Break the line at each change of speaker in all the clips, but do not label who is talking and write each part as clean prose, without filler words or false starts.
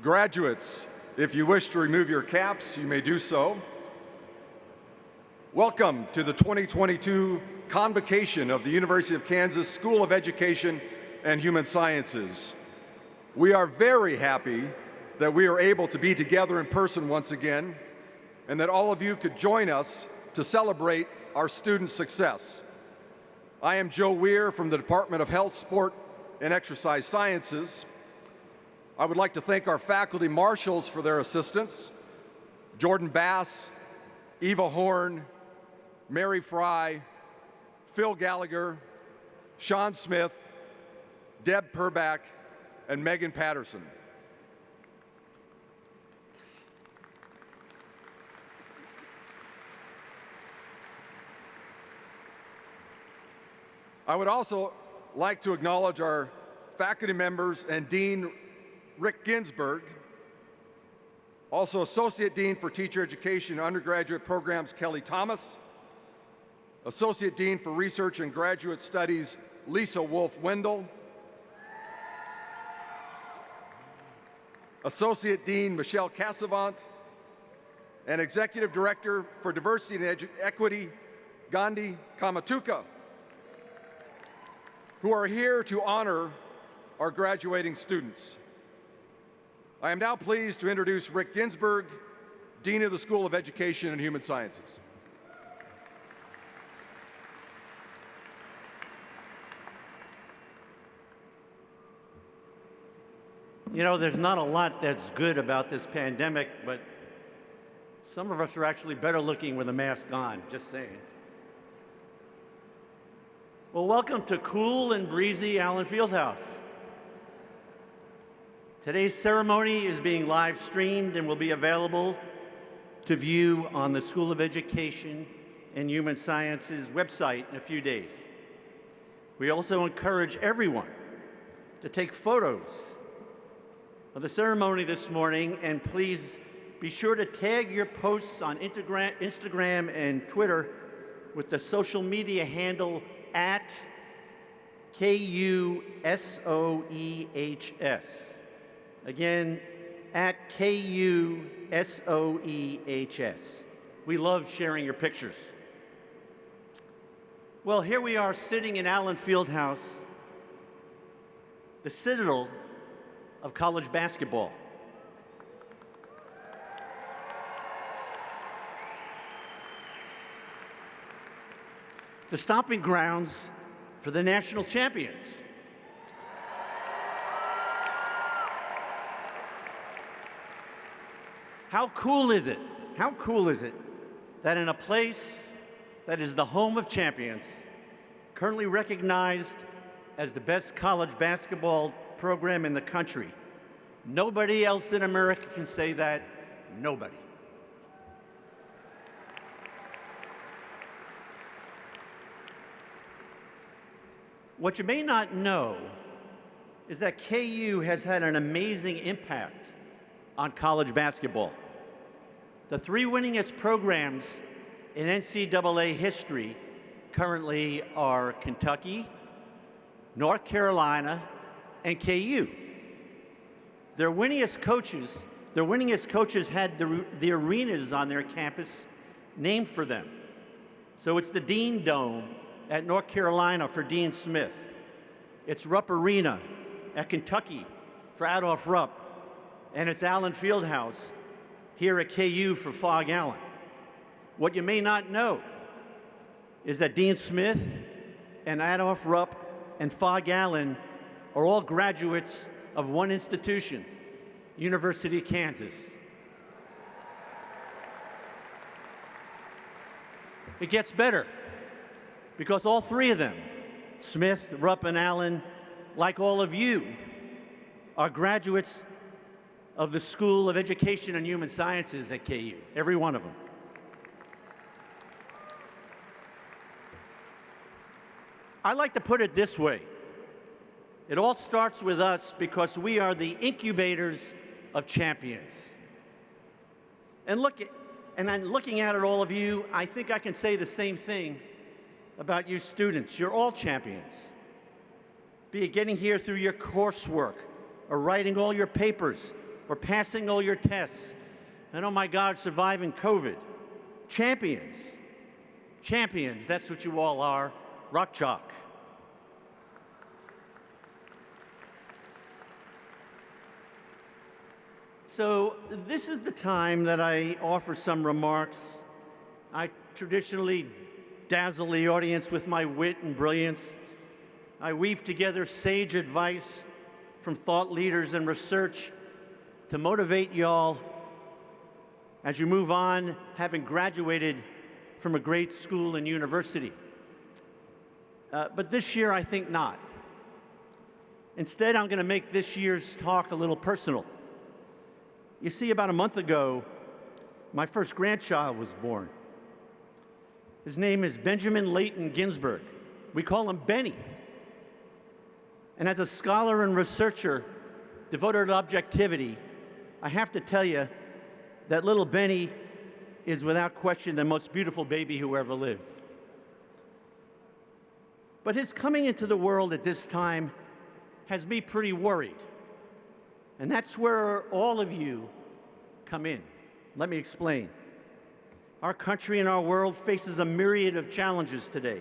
Graduates, if you wish to remove your caps, you may do so. Welcome to the 2022 Convocation of the University of Kansas School of Education and Human Sciences. We are very happy that we are able to be together in person once again, and that all of you could join us to celebrate our students' success. I am Joe Weir from the Department of Health, Sport, and Exercise Sciences. I would like to thank our faculty marshals for their assistance: Jordan Bass, Eva Horn, Mary Fry, Phil Gallagher, Sean Smith, Deb Perback, and Megan Patterson. I would also like to acknowledge our faculty members and Dean Rick Ginsberg, also Associate Dean for Teacher Education and Undergraduate Programs Kelly Thomas, Associate Dean for Research and Graduate Studies Lisa Wolf-Wendell, Associate Dean Michelle Cassavant, and Executive Director for Diversity and Equity Gandhi Kamatuka, who are here to honor our graduating students. I am now pleased to introduce Rick Ginsberg, Dean of the School of Education and Human Sciences.
You know, there's not a lot that's good about this pandemic, but some of us are actually better looking with a mask on, just saying. Well, welcome to cool and breezy Allen Fieldhouse. Today's ceremony is being live streamed and will be available to view on the School of Education and Human Sciences website in a few days. We also encourage everyone to take photos of the ceremony this morning, and please be sure to tag your posts on Instagram and Twitter with the social media handle at KUSOEHS. Again, at KUSOEHS. We love sharing your pictures. Well, here we are sitting in Allen Fieldhouse, the citadel of college basketball. The stomping grounds for the national champions. How cool is it? How cool is it that in a place that is the home of champions, currently recognized as the best college basketball program in the country, nobody else in America can say that? Nobody. What you may not know is that KU has had an amazing impact on college basketball. The three winningest programs in NCAA history currently are Kentucky, North Carolina, and KU. Their winningest coaches had the arenas on their campus named for them. So it's the Dean Dome at North Carolina for Dean Smith. It's Rupp Arena at Kentucky for Adolph Rupp. And it's Allen Fieldhouse here at KU for Phog Allen. What you may not know is that Dean Smith and Adolph Rupp and Phog Allen are all graduates of one institution, University of Kansas. It gets better, because all three of them, Smith, Rupp, and Allen, like all of you, are graduates of the School of Education and Human Sciences at KU, every one of them. I like to put it this way. It all starts with us because we are the incubators of champions. And I'm looking at all of you, I think I can say the same thing about you students. You're all champions. Be it getting here through your coursework, or writing all your papers, or passing all your tests, and oh my God, surviving COVID. Champions. Champions, that's what you all are. Rock chalk. So this is the time that I offer some remarks. I traditionally dazzle the audience with my wit and brilliance. I weave together sage advice from thought leaders and research to motivate y'all as you move on, having graduated from a great school and university. But this year, I think not. Instead, I'm going to make this year's talk a little personal. You see, about a month ago, my first grandchild was born. His name is Benjamin Leighton Ginsberg. We call him Benny. And as a scholar and researcher devoted to objectivity, I have to tell you that little Benny is without question the most beautiful baby who ever lived. But his coming into the world at this time has me pretty worried. And that's where all of you come in. Let me explain. Our country and our world faces a myriad of challenges today.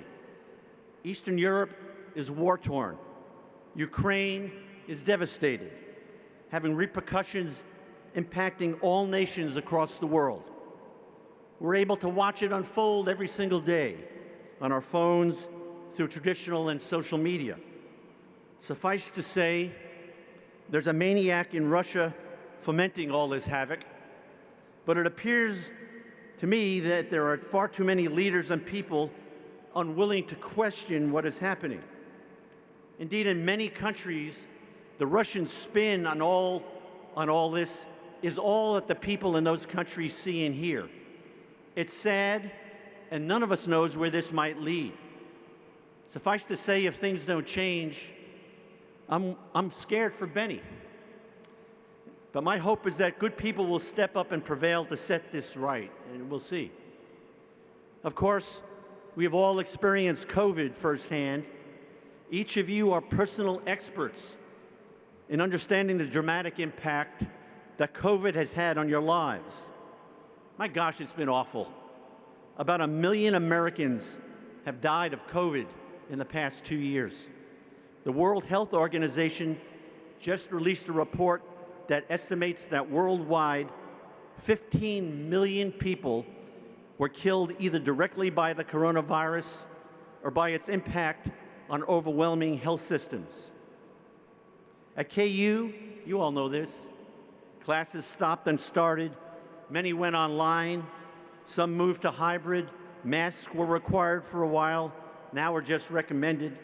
Eastern Europe is war-torn. Ukraine is devastated, having repercussions impacting all nations across the world. We're able to watch it unfold every single day on our phones, through traditional and social media. Suffice to say, there's a maniac in Russia fomenting all this havoc, but it appears to me that there are far too many leaders and people unwilling to question what is happening. Indeed, in many countries, the Russian spin on all this is all that the people in those countries see and hear. It's sad, and none of us knows where this might lead. Suffice to say, if things don't change, I'm scared for Benny. But my hope is that good people will step up and prevail to set this right, and we'll see. Of course, we have all experienced COVID firsthand. Each of you are personal experts in understanding the dramatic impact that COVID has had on your lives. My gosh, it's been awful. About 1 million Americans have died of COVID in the past 2 years. The World Health Organization just released a report that estimates that worldwide 15 million people were killed either directly by the coronavirus or by its impact on overwhelming health systems. At KU, you all know this, classes stopped and started, many went online, some moved to hybrid, masks were required for a while, now are just recommended.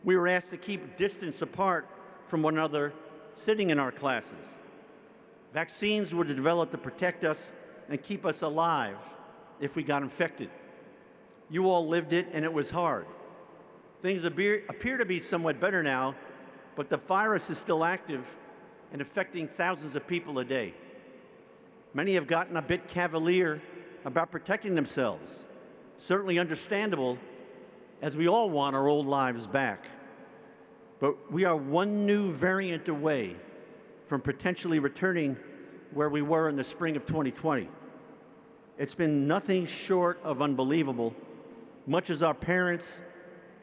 We were asked to keep distance apart from one another, sitting in our classes. Vaccines were developed to protect us and keep us alive if we got infected. You all lived it, and it was hard. Things appear to be somewhat better now, but the virus is still active and affecting thousands of people a day. Many have gotten a bit cavalier about protecting themselves. Certainly understandable, as we all want our old lives back. But we are one new variant away from potentially returning where we were in the spring of 2020. It's been nothing short of unbelievable, much as our parents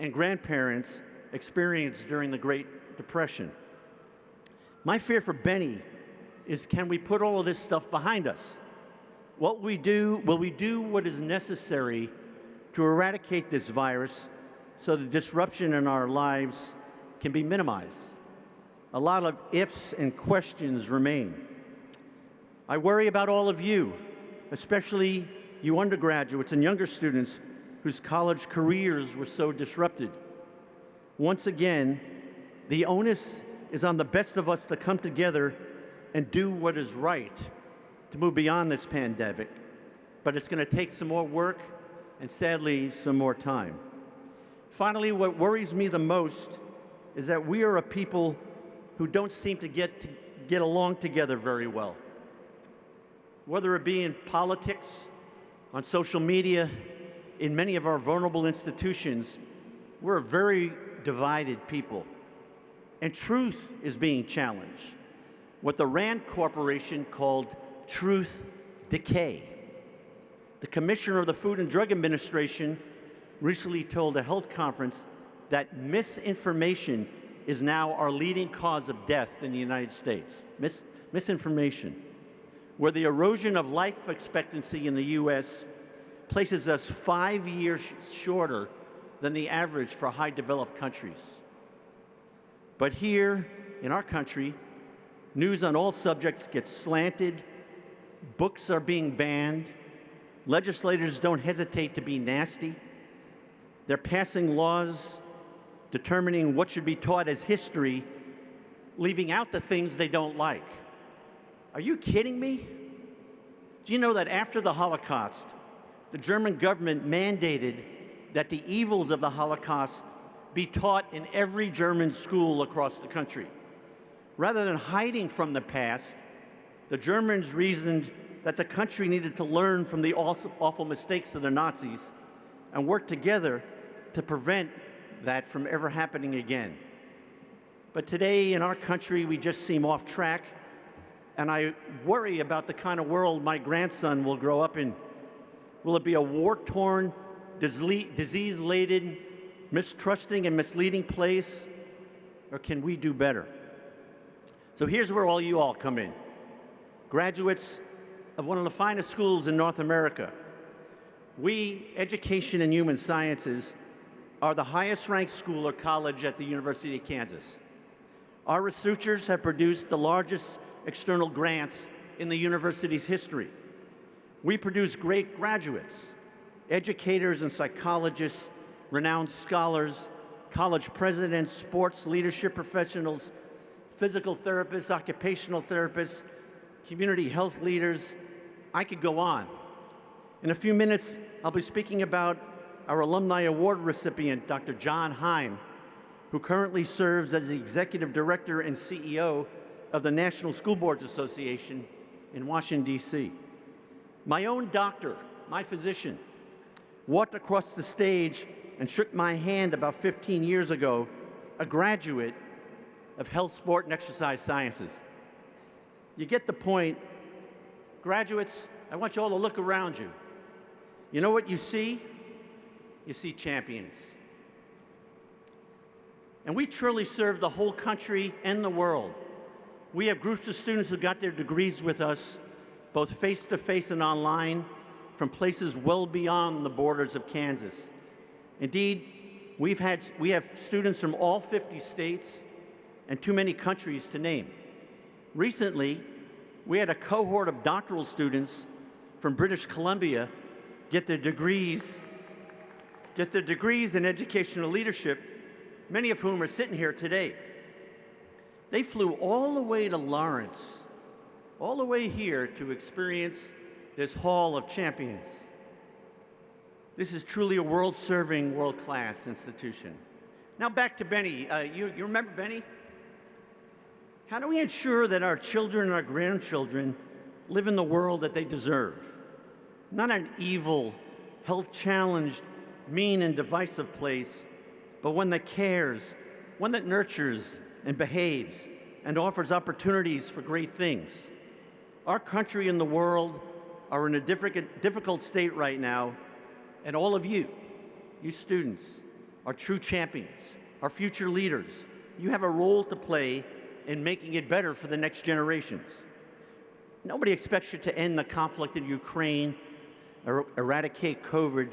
and grandparents experienced during the Great Depression. My fear for Benny is, can we put all of this stuff behind us? Will we do what is necessary to eradicate this virus so the disruption in our lives can be minimized? A lot of ifs and questions remain. I worry about all of you, especially you undergraduates and younger students whose college careers were so disrupted. Once again, the onus is on the best of us to come together and do what is right to move beyond this pandemic. But it's going to take some more work and, sadly, some more time. Finally, what worries me the most is that we are a people who don't seem to get along together very well. Whether it be in politics, on social media, in many of our vulnerable institutions, we're a very divided people. And truth is being challenged. what the Rand Corporation called truth decay. The Commissioner of the Food and Drug Administration recently told a health conference that misinformation is now our leading cause of death in the United States. Misinformation, where the erosion of life expectancy in the U.S. places us 5 years shorter than the average for high developed countries. But here in our country, news on all subjects gets slanted, books are being banned, legislators don't hesitate to be nasty, they're passing laws determining what should be taught as history, leaving out the things they don't like. Are you kidding me? Do you know that after the Holocaust, the German government mandated that the evils of the Holocaust be taught in every German school across the country? Rather than hiding from the past, the Germans reasoned that the country needed to learn from the awful mistakes of the Nazis and work together to prevent that from ever happening again. But today in our country, we just seem off track, and I worry about the kind of world my grandson will grow up in. Will it be a war-torn, disease-laden, mistrusting and misleading place, or can we do better? So here's where all you all come in. Graduates of one of the finest schools in North America. We, Education and Human Sciences, are the highest ranked school or college at the University of Kansas. Our researchers have produced the largest external grants in the university's history. We produce great graduates, educators and psychologists, renowned scholars, college presidents, sports leadership professionals, physical therapists, occupational therapists, community health leaders. I could go on. In a few minutes, I'll be speaking about our Alumni Award recipient, Dr. John Heim, who currently serves as the Executive Director and CEO of the National School Boards Association in Washington, D.C. My own doctor, my physician, walked across the stage and shook my hand about 15 years ago, a graduate of Health, Sport, and Exercise Sciences. You get the point. Graduates, I want you all to look around you. You know what you see? You see champions. And we truly serve the whole country and the world. We have groups of students who got their degrees with us, both face-to-face and online, from places well beyond the borders of Kansas. Indeed, we have students from all 50 states and too many countries to name. Recently, we had a cohort of doctoral students from British Columbia get their degrees in educational leadership, many of whom are sitting here today. They flew all the way to Lawrence, all the way here to experience this Hall of Champions. This is truly a world-serving, world-class institution. Now back to Benny. You remember Benny? How do we ensure that our children and our grandchildren live in the world that they deserve? Not an evil, health-challenged, mean and divisive place, but one that cares, one that nurtures and behaves and offers opportunities for great things. Our country and the world are in a difficult state right now, and all of you students, are true champions, are future leaders. You have a role to play in making it better for the next generations. Nobody expects you to end the conflict in Ukraine, or eradicate COVID,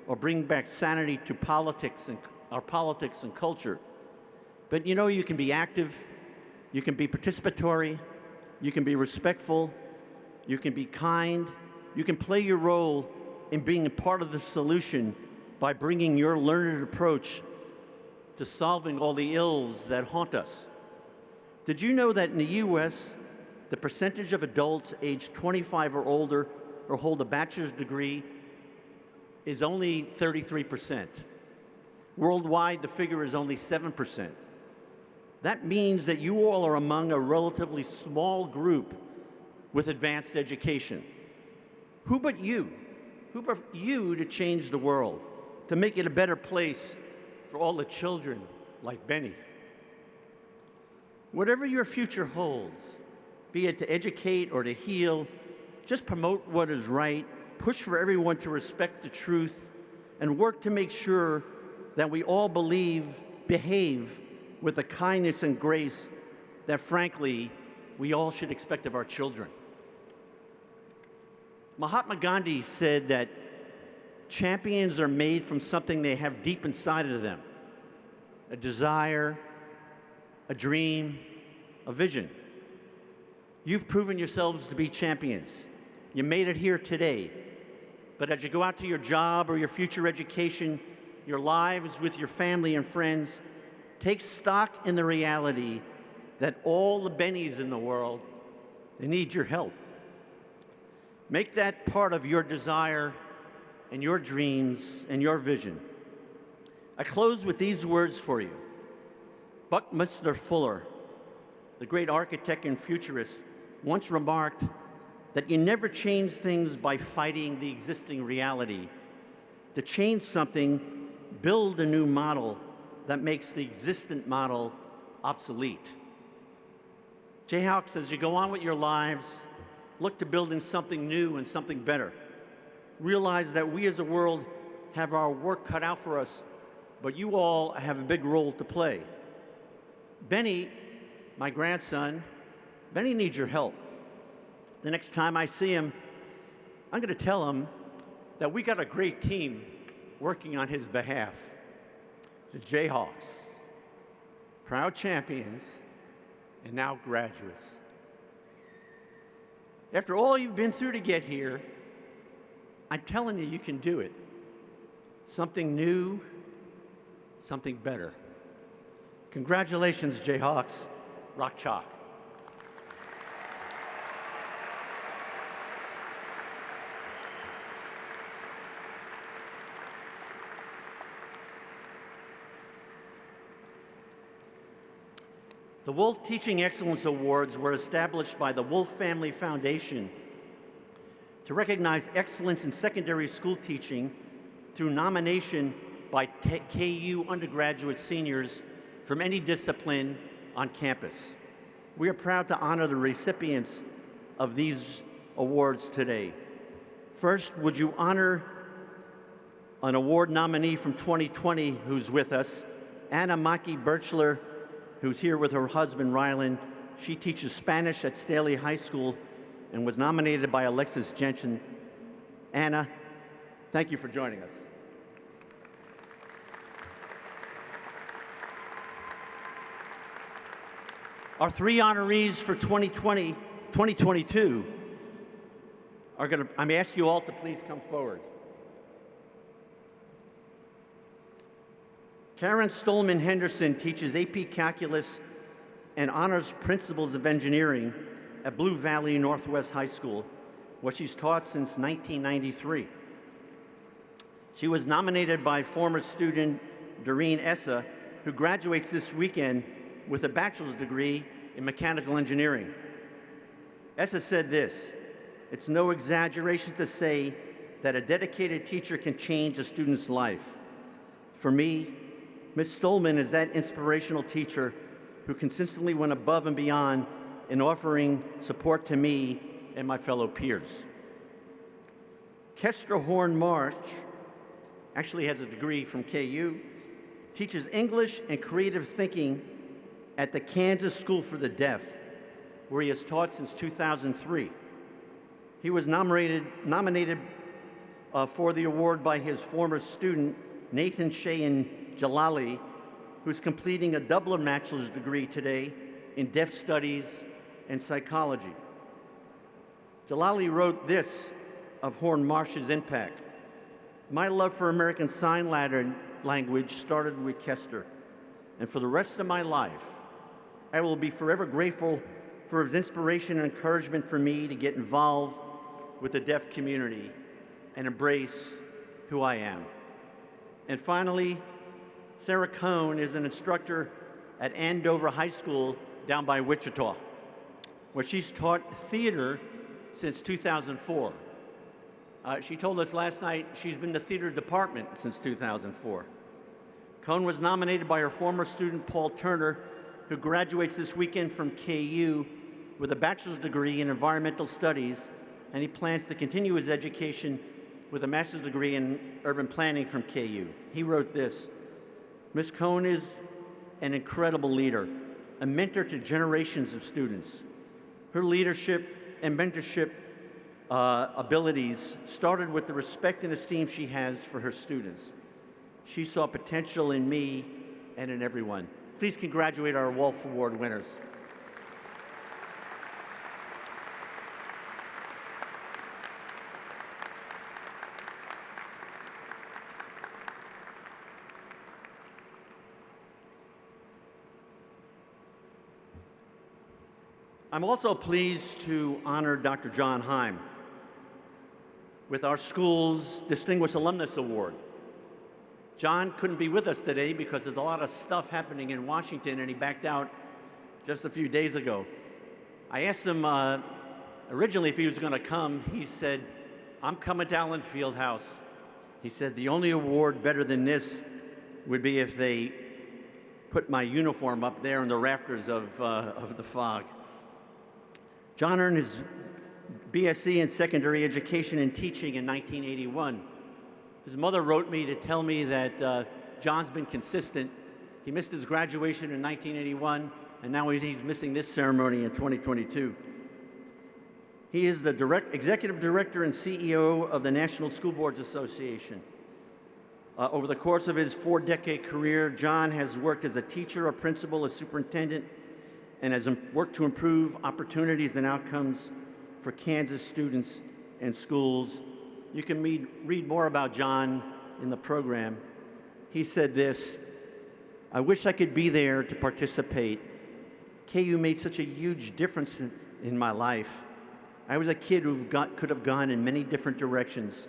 or bring back sanity to politics and our politics and culture. But you know, you can be active, you can be participatory, you can be respectful, you can be kind, you can play your role in being a part of the solution by bringing your learned approach to solving all the ills that haunt us. Did you know that in the U.S., the percentage of adults aged 25 or older or hold a bachelor's degree is only 33%. Worldwide, the figure is only 7%. That means that you all are among a relatively small group with advanced education. Who but you to change the world, to make it a better place for all the children like Benny? Whatever your future holds, be it to educate or to heal, just promote what is right, push for everyone to respect the truth, and work to make sure that we all behave with the kindness and grace that, frankly, we all should expect of our children. Mahatma Gandhi said that champions are made from something they have deep inside of them: a desire, a dream, a vision. You've proven yourselves to be champions. You made it here today. But as you go out to your job or your future education, your lives with your family and friends, take stock in the reality that all the Bennies in the world, they need your help. Make that part of your desire and your dreams and your vision. I close with these words for you. Buckminster Fuller, the great architect and futurist, once remarked that you never change things by fighting the existing reality. To change something, build a new model that makes the existent model obsolete. Jayhawks, as you go on with your lives, look to building something new and something better. Realize that we as a world have our work cut out for us, but you all have a big role to play. Benny, my grandson, Benny needs your help. The next time I see him, I'm going to tell him that we got a great team working on his behalf. The Jayhawks, proud champions, and now graduates. After all you've been through to get here, I'm telling you, you can do it. Something new, something better. Congratulations, Jayhawks. Rock chalk. The Wolf Teaching Excellence Awards were established by the Wolf Family Foundation to recognize excellence in secondary school teaching through nomination by KU undergraduate seniors from any discipline on campus. We are proud to honor the recipients of these awards today. First, would you honor an award nominee from 2020 who's with us, Anna Maki Bachelor, who's here with her husband, Rylan. She teaches Spanish at Staley High School and was nominated by Alexis Jensen. Anna, thank you for joining us. Our three honorees for 2022 are going to, I'm asking you all to please come forward. Karen Stolman Henderson teaches AP Calculus and Honors Principles of Engineering at Blue Valley Northwest High School, where she's taught since 1993. She was nominated by former student Doreen Essa, who graduates this weekend with a bachelor's degree in mechanical engineering. Essa said this: "It's no exaggeration to say that a dedicated teacher can change a student's life. For me, Ms. Stolman is that inspirational teacher who consistently went above and beyond in offering support to me and my fellow peers." Kestra Horn March actually has a degree from KU, teaches English and creative thinking at the Kansas School for the Deaf, where he has taught since 2003. He was nominated for the award by his former student, Nathan Shayan Jalali, who's completing a double bachelor's degree today in deaf studies and psychology. Jalali wrote this of Horn Marsh's impact: "My love for American Sign Language started with Kester, and for the rest of my life, I will be forever grateful for his inspiration and encouragement for me to get involved with the deaf community and embrace who I am." And finally, Sarah Cohn is an instructor at Andover High School down by Wichita, where she's taught theater since 2004. She told us last night she's been in the theater department since 2004. Cohn was nominated by her former student, Paul Turner, who graduates this weekend from KU with a bachelor's degree in environmental studies, and he plans to continue his education with a master's degree in urban planning from KU. He wrote this: Ms. Cohn is an incredible leader, a mentor to generations of students. Her leadership and mentorship abilities started with the respect and esteem she has for her students. She saw potential in me and in everyone. Please congratulate our Wolf Award winners. I'm also pleased to honor Dr. John Heim with our school's Distinguished Alumnus Award. John couldn't be with us today because there's a lot of stuff happening in Washington, and he backed out just a few days ago. I asked him originally if he was going to come. He said, "I'm coming to Allen Fieldhouse." He said, "The only award better than this would be if they put my uniform up there in the rafters of the fog." John earned his BSc in secondary education and teaching in 1981. His mother wrote me to tell me that John's been consistent. He missed his graduation in 1981, and now he's missing this ceremony in 2022. He is the executive director and CEO of the National School Boards Association. Over the course of his 4-decade career, John has worked as a teacher, a principal, a superintendent, and has worked to improve opportunities and outcomes for Kansas students and schools. You can read more about John in the program. He said this: "I wish I could be there to participate. KU made such a huge difference in my life. I was a kid who could have gone in many different directions,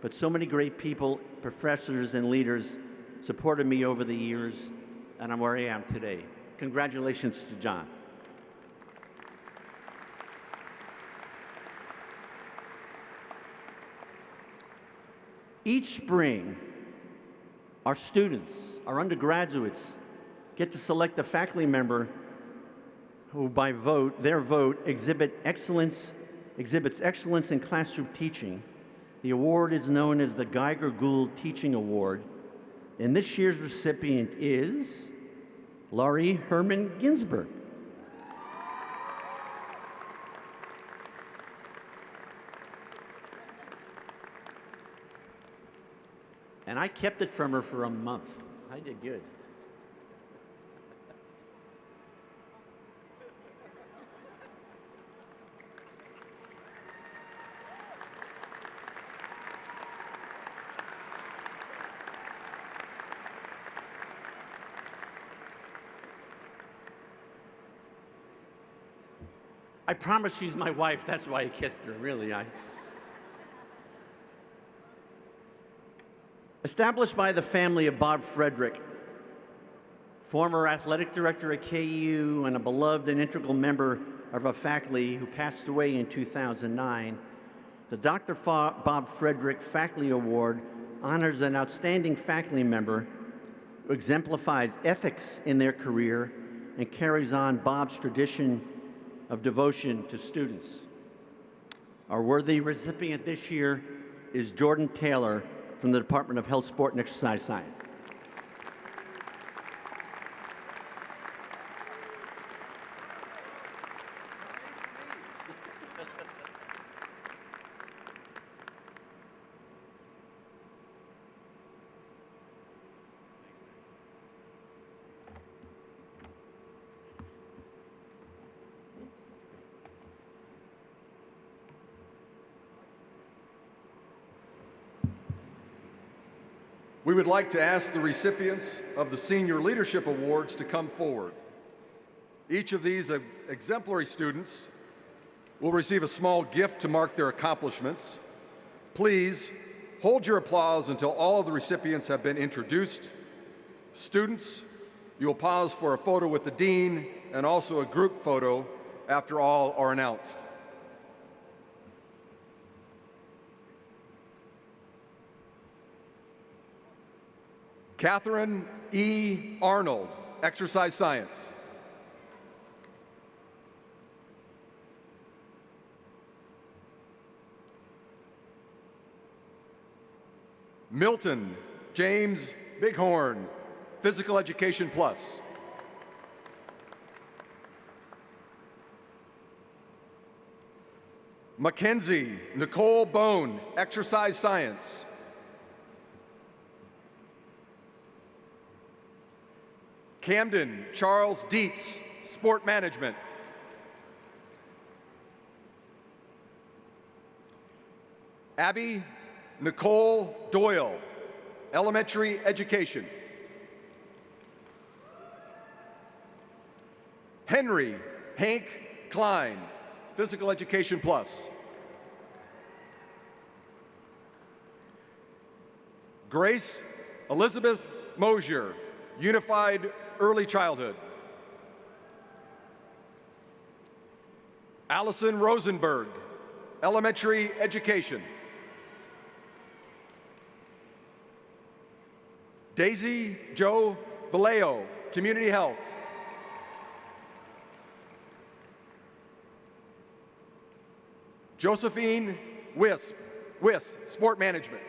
but so many great people, professors and leaders supported me over the years, and I'm where I am today." Congratulations to John. Each spring, our students, our undergraduates, get to select a faculty member who, by their vote, exhibits excellence in classroom teaching. The award is known as the Geiger-Gould Teaching Award, and this year's recipient is Laurie Herman Ginsberg. And I kept it from her for a month. I did good. I promise she's my wife. That's why I kissed her, really. Established by the family of Bob Frederick, former athletic director at KU and a beloved and integral member of our faculty who passed away in 2009, the Dr. Bob Frederick Faculty Award honors an outstanding faculty member who exemplifies ethics in their career and carries on Bob's tradition of devotion to students. Our worthy recipient this year is Jordan Taylor from the Department of Health, Sport, and Exercise Science.
We would like to ask the recipients of the Senior Leadership Awards to come forward. Each of these exemplary students will receive a small gift to mark their accomplishments. Please hold your applause until all of the recipients have been introduced. Students, you will pause for a photo with the dean and also a group photo after all are announced. Catherine E. Arnold, Exercise Science. Milton James Bighorn, Physical Education Plus. Mackenzie Nicole Bone, Exercise Science. Camden Charles Dietz, Sport Management. Abby Nicole Doyle, Elementary Education. Henry Hank Klein, Physical Education Plus. Grace Elizabeth Mosier, Unified Early Childhood. Allison Rosenberg, Elementary Education. Daisy Jo Vallejo, Community Health. Josephine Wiss, Sport Management.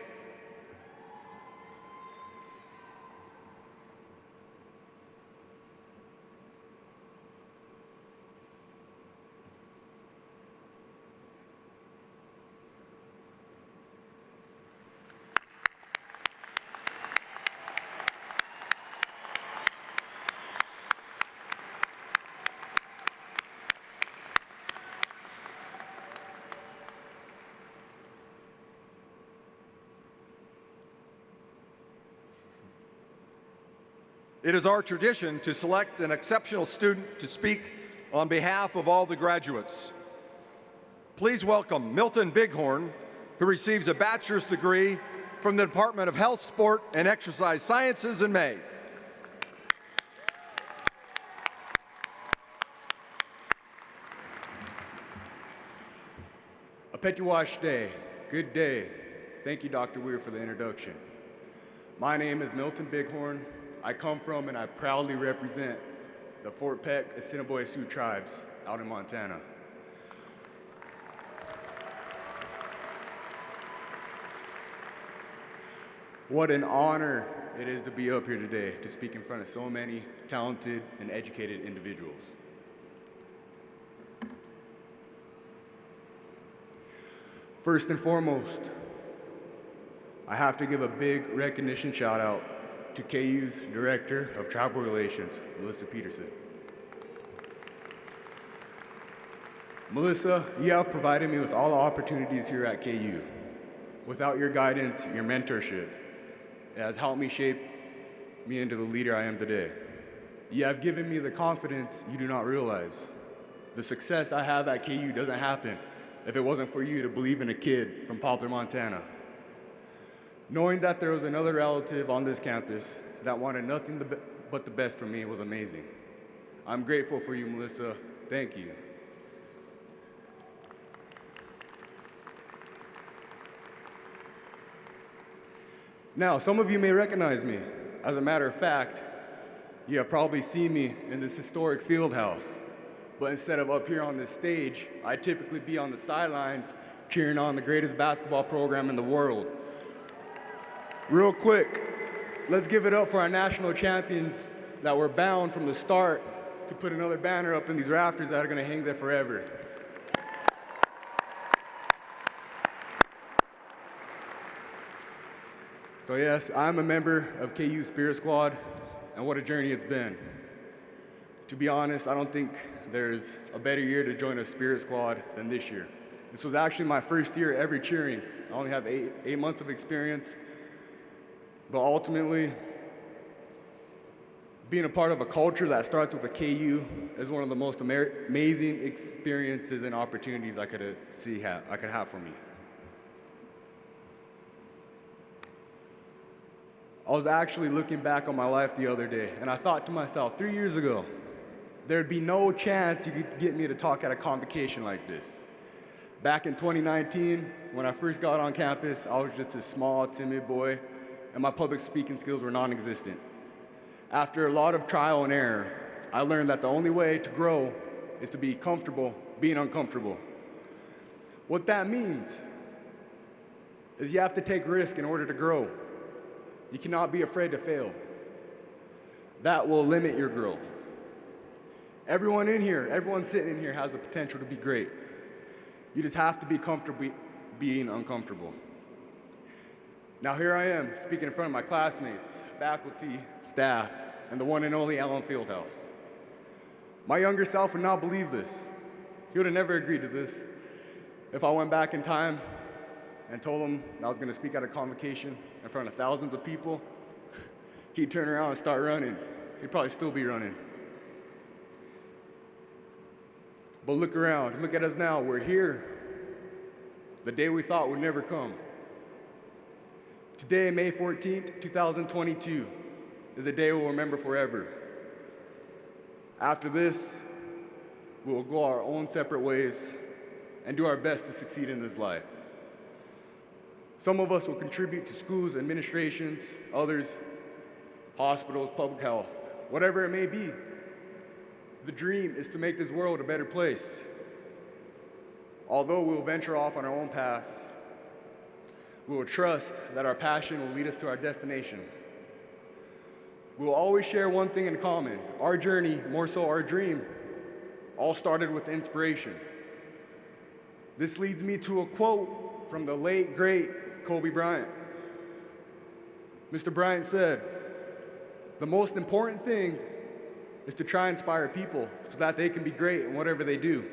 It is our tradition to select an exceptional student to speak on behalf of all the graduates. Please welcome Milton Bighorn, who receives a bachelor's degree from the Department of Health, Sport, and Exercise Sciences in May.
Apetiwash Day. Good day. Thank you, Dr. Weir, for the introduction. My name is Milton Bighorn. I come from and I proudly represent the Fort Peck Assiniboia Sioux tribes out in Montana. What an honor it is to be up here today to speak in front of so many talented and educated individuals. First and foremost, I have to give a big recognition shout out to KU's Director of Tribal Relations, Melissa Peterson. Melissa, you have provided me with all the opportunities here at KU. Without your guidance, your mentorship, it has helped me shape me into the leader I am today. You have given me the confidence you do not realize. The success I have at KU doesn't happen if it wasn't for you to believe in a kid from Poplar, Montana. Knowing that there was another relative on this campus that wanted nothing but the best for me was amazing. I'm grateful for you, Melissa. Thank you. Now, some of you may recognize me. As a matter of fact, you have probably seen me in this historic field house. But instead of up here on this stage, I typically be on the sidelines cheering on the greatest basketball program in the world. Real quick, let's give it up for our national champions that were bound from the start to put another banner up in these rafters that are going to hang there forever. So yes, I'm a member of KU Spirit Squad, and what a journey it's been. To be honest, I don't think there's a better year to join a Spirit Squad than this year. This was actually my first year ever cheering. I only have eight months of experience. But ultimately, being a part of a culture that starts with a KU is one of the most amazing experiences and opportunities I could have for me. I was actually looking back on my life the other day, and I thought to myself, 3 years ago, there'd be no chance you could get me to talk at a convocation like this. Back in 2019, when I first got on campus, I was just a small, timid boy, and my public speaking skills were non-existent. After a lot of trial and error, I learned that the only way to grow is to be comfortable being uncomfortable. What that means is you have to take risk in order to grow. You cannot be afraid to fail. That will limit your growth. Everyone sitting in here has the potential to be great. You just have to be comfortable being uncomfortable. Now here I am, speaking in front of my classmates, faculty, staff, and the one and only Allen Fieldhouse. My younger self would not believe this. He would have never agreed to this. If I went back in time and told him I was going to speak at a convocation in front of thousands of people, he'd turn around and start running. He'd probably still be running. But look around, look at us now, we're here. The day we thought would never come. Today, May 14th, 2022, is a day we'll remember forever. After this, we will go our own separate ways and do our best to succeed in this life. Some of us will contribute to schools, administrations, others, hospitals, public health, whatever it may be. The dream is to make this world a better place. Although we will venture off on our own path, we will trust that our passion will lead us to our destination. We will always share one thing in common. Our journey, more so our dream, all started with inspiration. This leads me to a quote from the late, great Kobe Bryant. Mr. Bryant said, "The most important thing is to try and inspire people so that they can be great in whatever they do."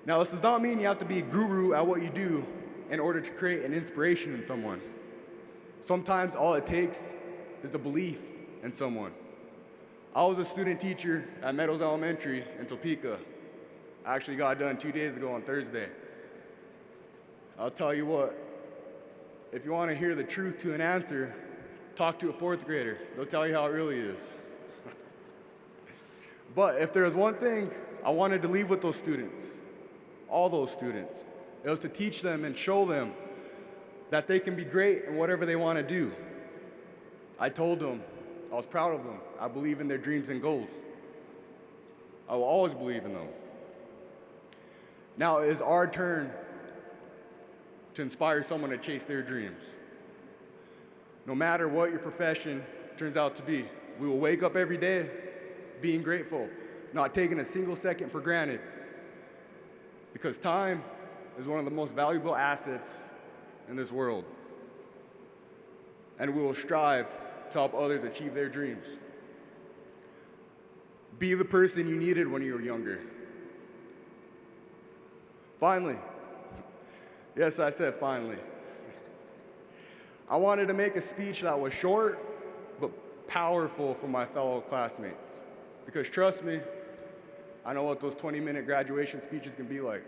Now, this does not mean you have to be a guru at what you do in order to create an inspiration in someone. Sometimes all it takes is the belief in someone. I was a student teacher at Meadows Elementary in Topeka. I actually got done 2 days ago on Thursday. I'll tell you what, if you want to hear the truth to an answer, talk to a fourth grader. They'll tell you how it really is. But if there was one thing I wanted to leave with those students, all those students, it was to teach them and show them that they can be great in whatever they want to do. I told them I was proud of them. I believe in their dreams and goals. I will always believe in them. Now it is our turn to inspire someone to chase their dreams. No matter what your profession turns out to be, we will wake up every day being grateful, not taking a single second for granted. Because time is one of the most valuable assets in this world. And we will strive to help others achieve their dreams. Be the person you needed when you were younger. Finally, yes, I said finally, I wanted to make a speech that was short but powerful for my fellow classmates. Because trust me, I know what those 20-minute graduation speeches can be like.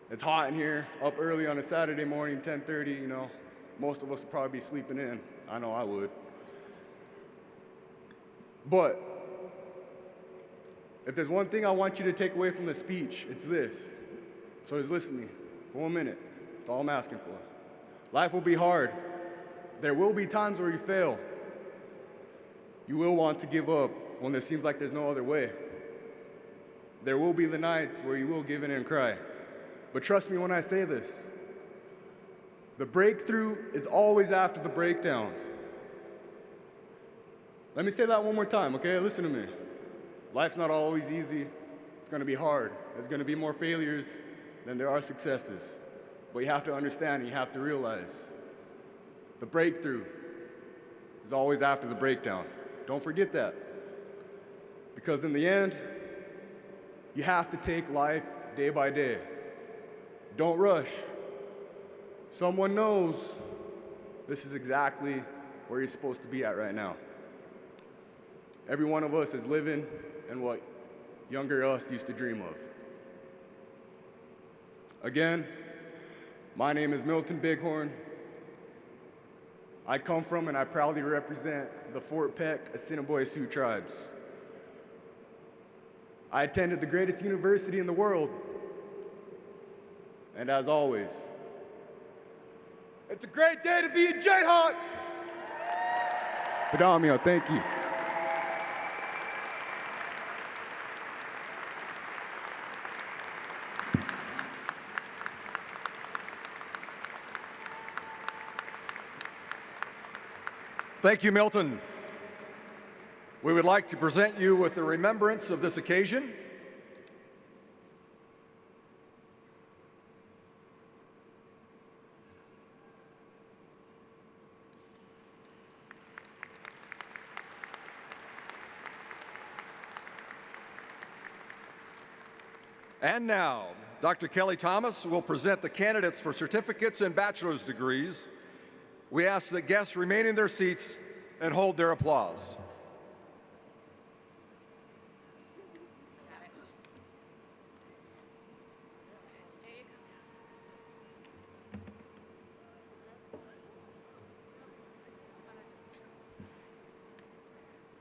It's hot in here, up early on a Saturday morning, 10:30, you know. Most of us would probably be sleeping in. I know I would. But if there's one thing I want you to take away from the speech, it's this. So just listen to me for 1 minute. That's all I'm asking for. Life will be hard. There will be times where you fail. You will want to give up when there seems like there's no other way. There will be the nights where you will give in and cry. But trust me when I say this. The breakthrough is always after the breakdown. Let me say that one more time, okay? Listen to me. Life's not always easy. It's going to be hard. There's going to be more failures than there are successes. But you have to understand and you have to realize the breakthrough is always after the breakdown. Don't forget that. Because in the end, you have to take life day by day. Don't rush. Someone knows this is exactly where you're supposed to be at right now. Every one of us is living in what younger us used to dream of. Again, my name is Milton Bighorn. I come from and I proudly represent the Fort Peck Assiniboia Sioux tribes. I attended the greatest university in the world. And as always, it's a great day to be a Jayhawk! Padamio, thank you.
Thank you, Milton. We would like to present you with the remembrance of this occasion. And now, Dr. Kelly Thomas will present the candidates for certificates and bachelor's degrees. We ask that guests remain in their seats and hold their applause.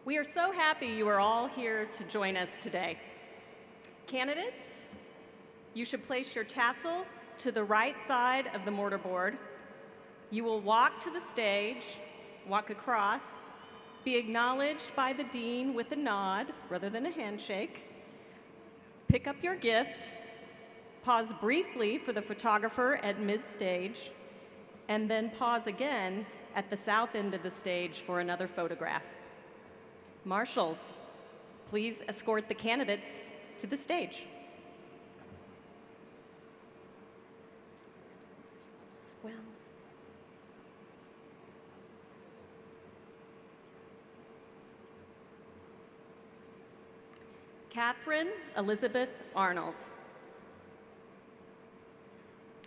We are so happy you are all here to join us today. Candidates, you should place your tassel to the right side of the mortarboard. You will walk to the stage, walk across, be acknowledged by the dean with a nod rather than a handshake. Pick up your gift, pause briefly for the photographer at mid-stage, and then pause again at the south end of the stage for another photograph. Marshals, please escort the candidates to the stage. Well, Catherine Elizabeth Arnold.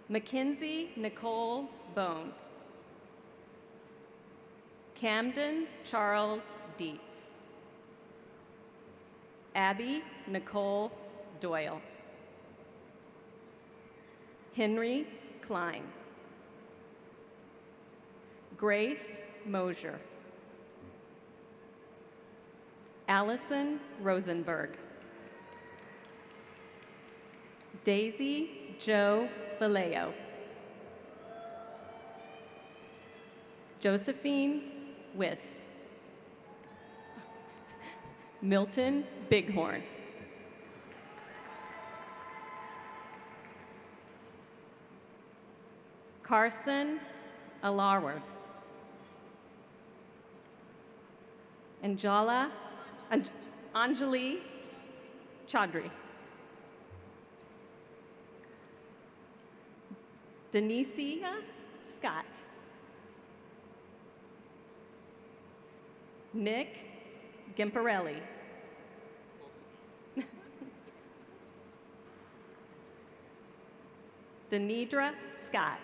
Mackenzie Nicole Bone. Camden Charles Dietz. Abby Nicole Doyle. Henry Klein. Grace Mosier. Allison Rosenberg. Daisy Jo Vallejo. Josephine Wiss. Milton Bighorn. Carson Alarward. Anjali Chaudhry. Denicia Scott. Nick Gimparelli. Denidra Scott.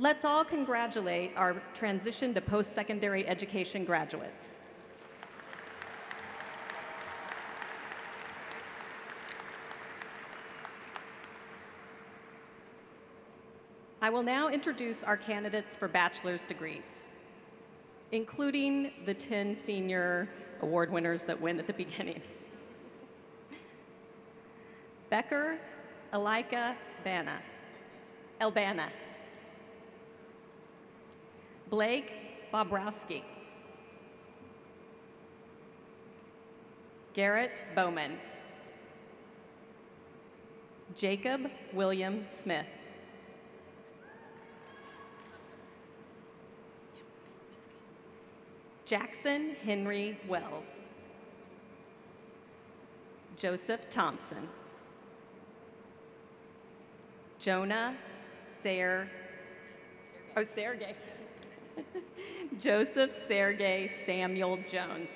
Let's all congratulate our transition to post-secondary education graduates. I will now introduce our candidates for bachelor's degrees, including the 10 senior award winners that win at the beginning. Becker Elika Albana. Blake Bobrowski. Garrett Bowman. Jacob William Smith. Jackson Henry Wells. Joseph Thompson. Jonah Sergey. Joseph Sergey Samuel Jones.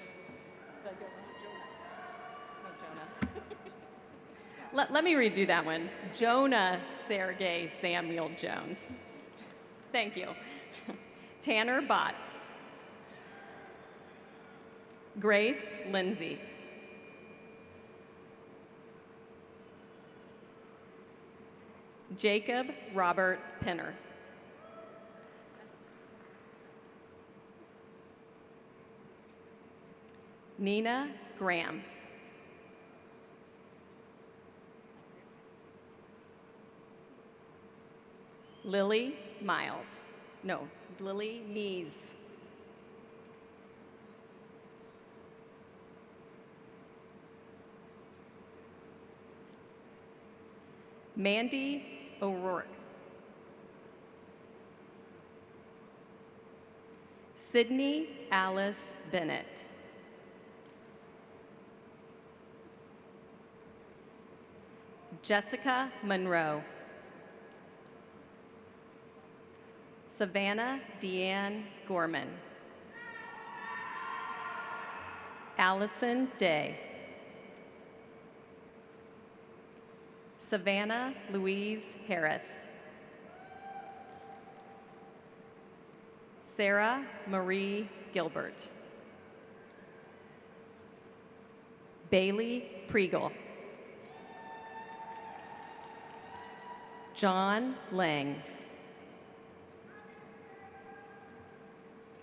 Let me redo that one. Jonah Sergey Samuel Jones. Thank you. Tanner Botts. Grace Lindsay. Jacob Robert Penner. Nina Graham. Lily Miles. No, Lily Nees. Mandy O'Rourke. Sydney Alice Bennett. Jessica Monroe. Savannah Deanne Gorman. Allison Day. Savannah Louise Harris. Sarah Marie Gilbert. Bailey Priegel. John Lang.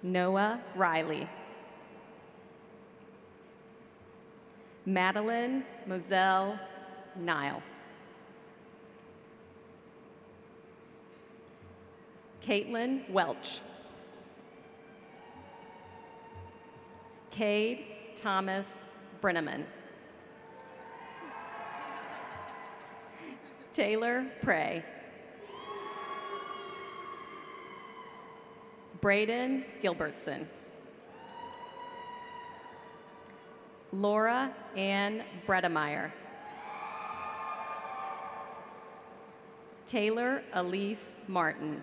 Noah Riley. Madeline Moselle Nile. Caitlin Welch. Cade Thomas Brenneman. Taylor Prey. Braden Gilbertson. Laura Ann Bredemeyer. Taylor Elise Martin.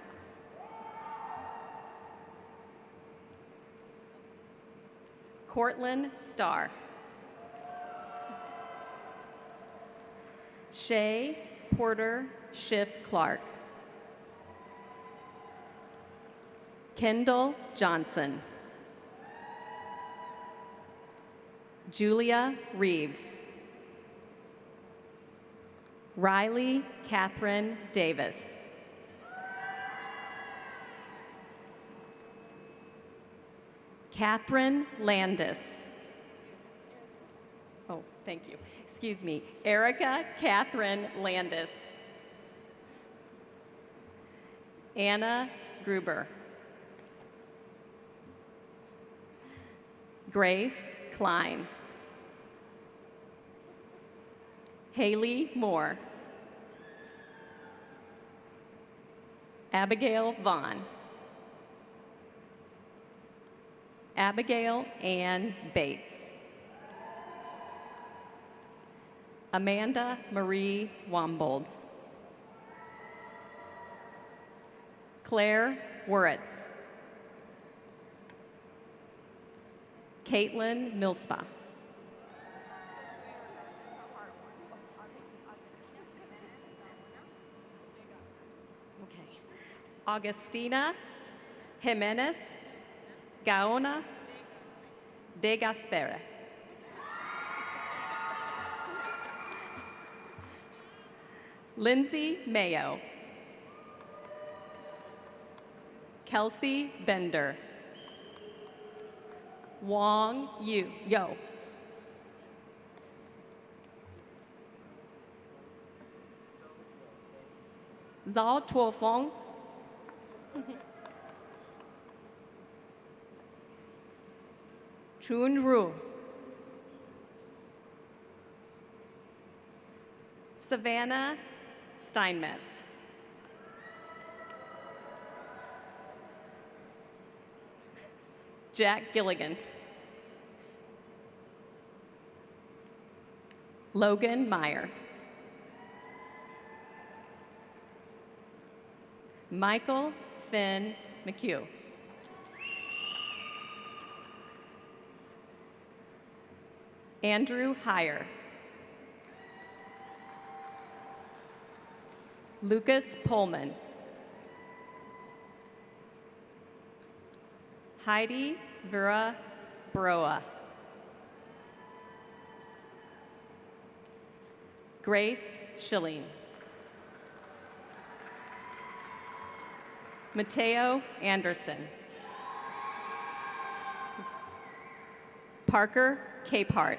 Cortland Starr. Shay Porter Schiff Clark. Kendall Johnson. Julia Reeves. Riley Catherine Davis. Catherine Landis. Oh, thank you. Excuse me. Erica Catherine Landis. Anna Gruber. Grace Klein. Haley Moore. Abigail Vaughn. Abigail Ann Bates. Amanda Marie Wambold. Claire Wuritz. Caitlin Millspa. Okay. Augustina Jimenez Gaona de Gaspera. Lindsay Mayo. Kelsey Bender. Wong Yo. Zhao Tuofeng. Chun Ru. Savannah Steinmetz. Jack Gilligan. Logan Meyer. Michael Finn McHugh. Andrew Heyer. Lucas Pullman. Heidi Vera Broa. Grace Schilling. Mateo Anderson. Parker Capehart.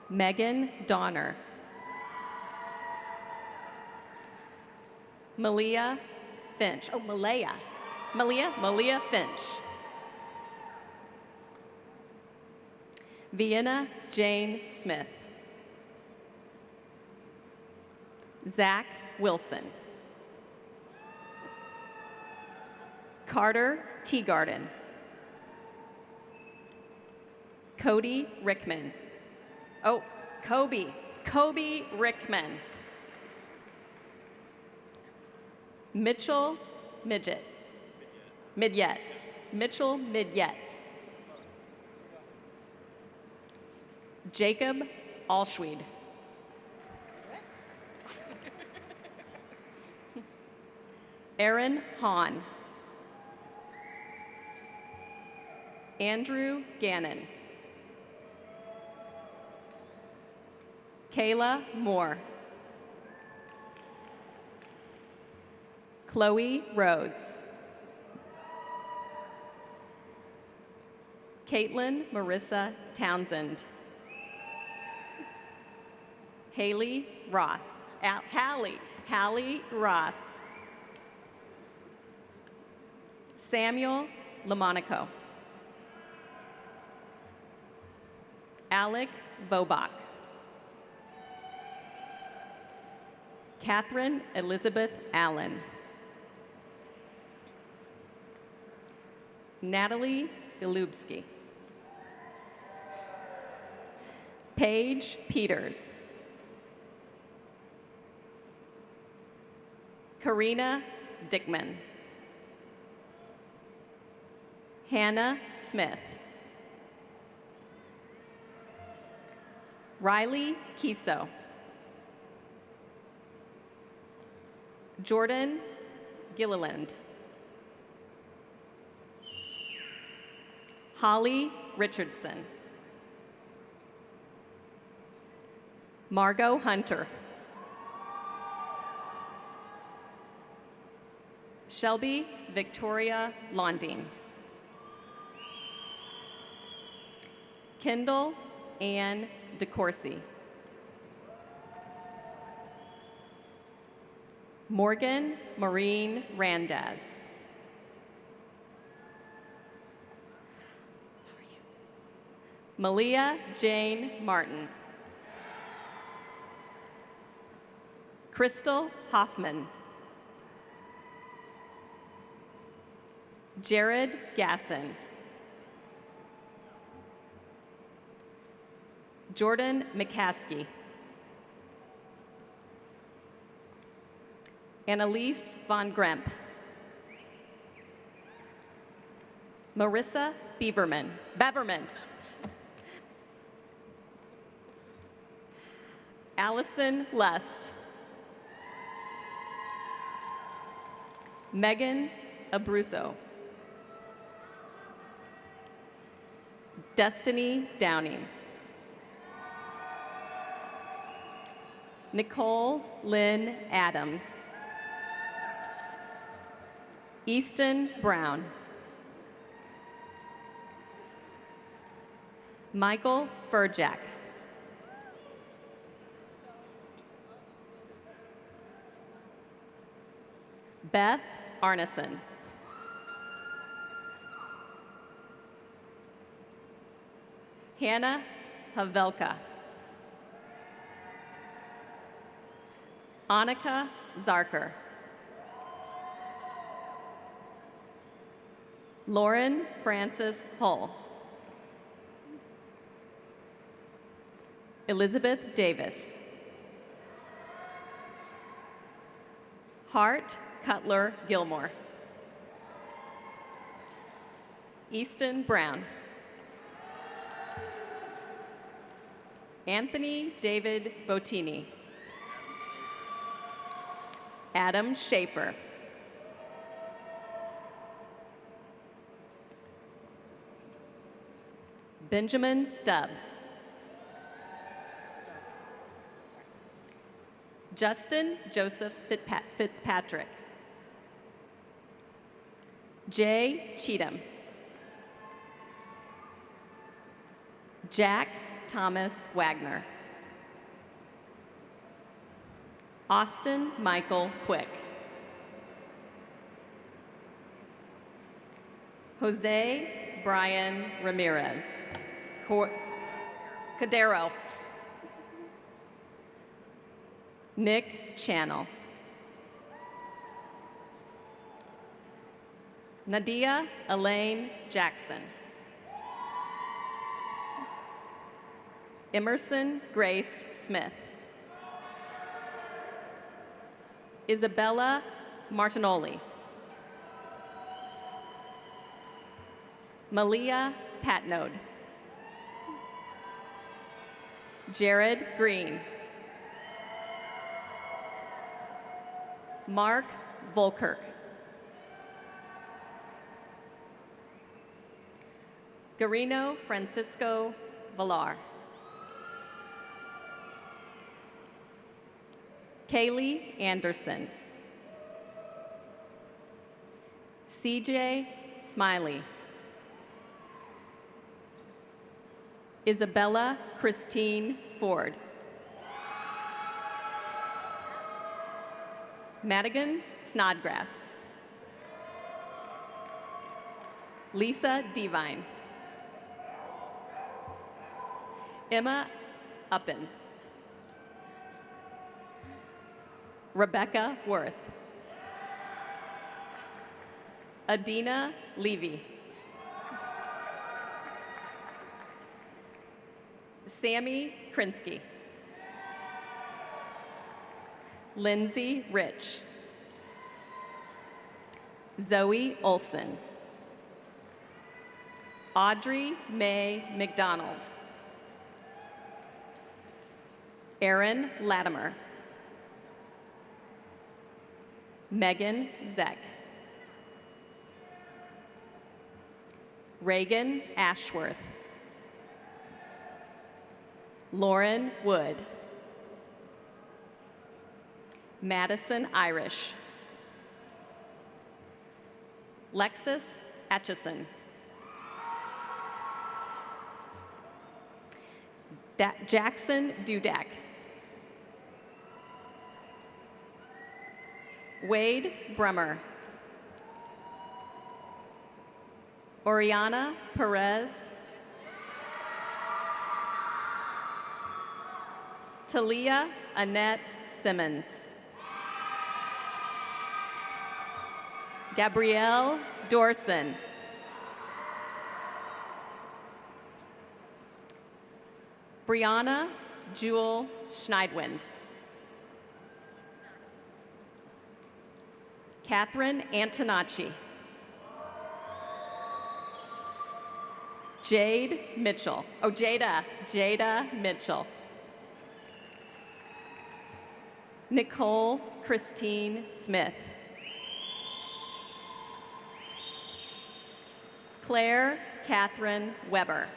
Megan Donner. Malia Finch. Oh, Malia Finch. Vienna Jane Smith. Zach Wilson. Carter Teagarden. Cody Rickman. Oh, Kobe Rickman. Mitchell Midget. Midget. Mitchell Midget. Jacob Alschwede. Aaron Hahn. Andrew Gannon. Kayla Moore. Chloe Rhodes. Caitlin Marissa Townsend. Haley Ross. Hallie Ross. Samuel Lamonaco. Alec Vobach. Catherine Elizabeth Allen. Natalie Golubsky. Paige Peters. Karina Dickman. Hannah Smith. Riley Kiso. Jordan Gilliland. Holly Richardson. Margot Hunter. Shelby Victoria Londine. Kendall Ann DeCourcy. Morgan Maureen Randaz. Malia Jane Martin. Crystal Hoffman. Jared Gasson. Jordan McCaskey. Annalise Von Gremp. Marissa Beverman. Allison Lust. Megan Abruzzo. Destiny Downing. Nicole Lynn Adams. Easton Brown. Michael Furjack. Beth Arneson. Hannah Havelka. Annika Zarker. Lauren Francis Hull. Elizabeth Davis. Hart Cutler Gilmore. Easton Brown. Anthony David Bottini. Adam Schaefer. Benjamin Stubbs. Justin Joseph Fitzpatrick. Jay Cheatham. Jack Thomas Wagner. Austin Michael Quick. Jose Brian Ramirez. Cadero. Nick Channel. Nadia Elaine Jackson. Emerson Grace Smith. Isabella Martinoli. Malia Patnode. Jared Green. Mark Volkirk. Garino Francisco Villar. Kaylee Anderson. CJ Smiley. Isabella Christine Ford. Madigan Snodgrass. Lisa Devine. Emma Uppen. Rebecca Worth. Adina Levy. Sammy Krinsky. Lindsay Rich. Zoe Olson. Audrey Mae McDonald. Aaron Latimer. Megan Zeck. Reagan Ashworth. Lauren Wood. Madison Irish. Lexus Atchison. Jackson Dudak. Wade Brummer. Oriana Perez. Talia Annette Simmons. Gabrielle Dorson. Brianna Jewel Schneidwind. Catherine Antonacci. Jade Mitchell. Oh, Jada Mitchell. Nicole Christine Smith. Claire Catherine Weber.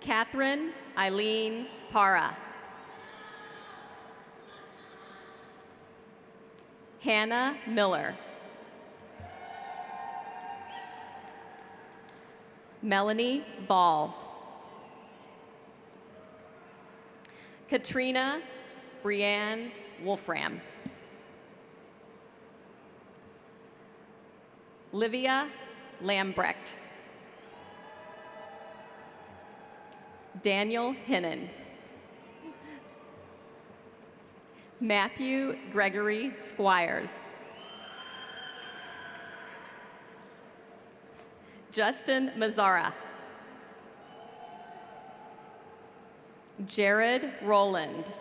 Catherine Eileen Para. Hannah Miller. Melanie Ball. Katrina Brianne Wolfram. Livia Lambrecht. Daniel Hinnon. Matthew Gregory Squires. Justin Mazzara. Jared Rowland.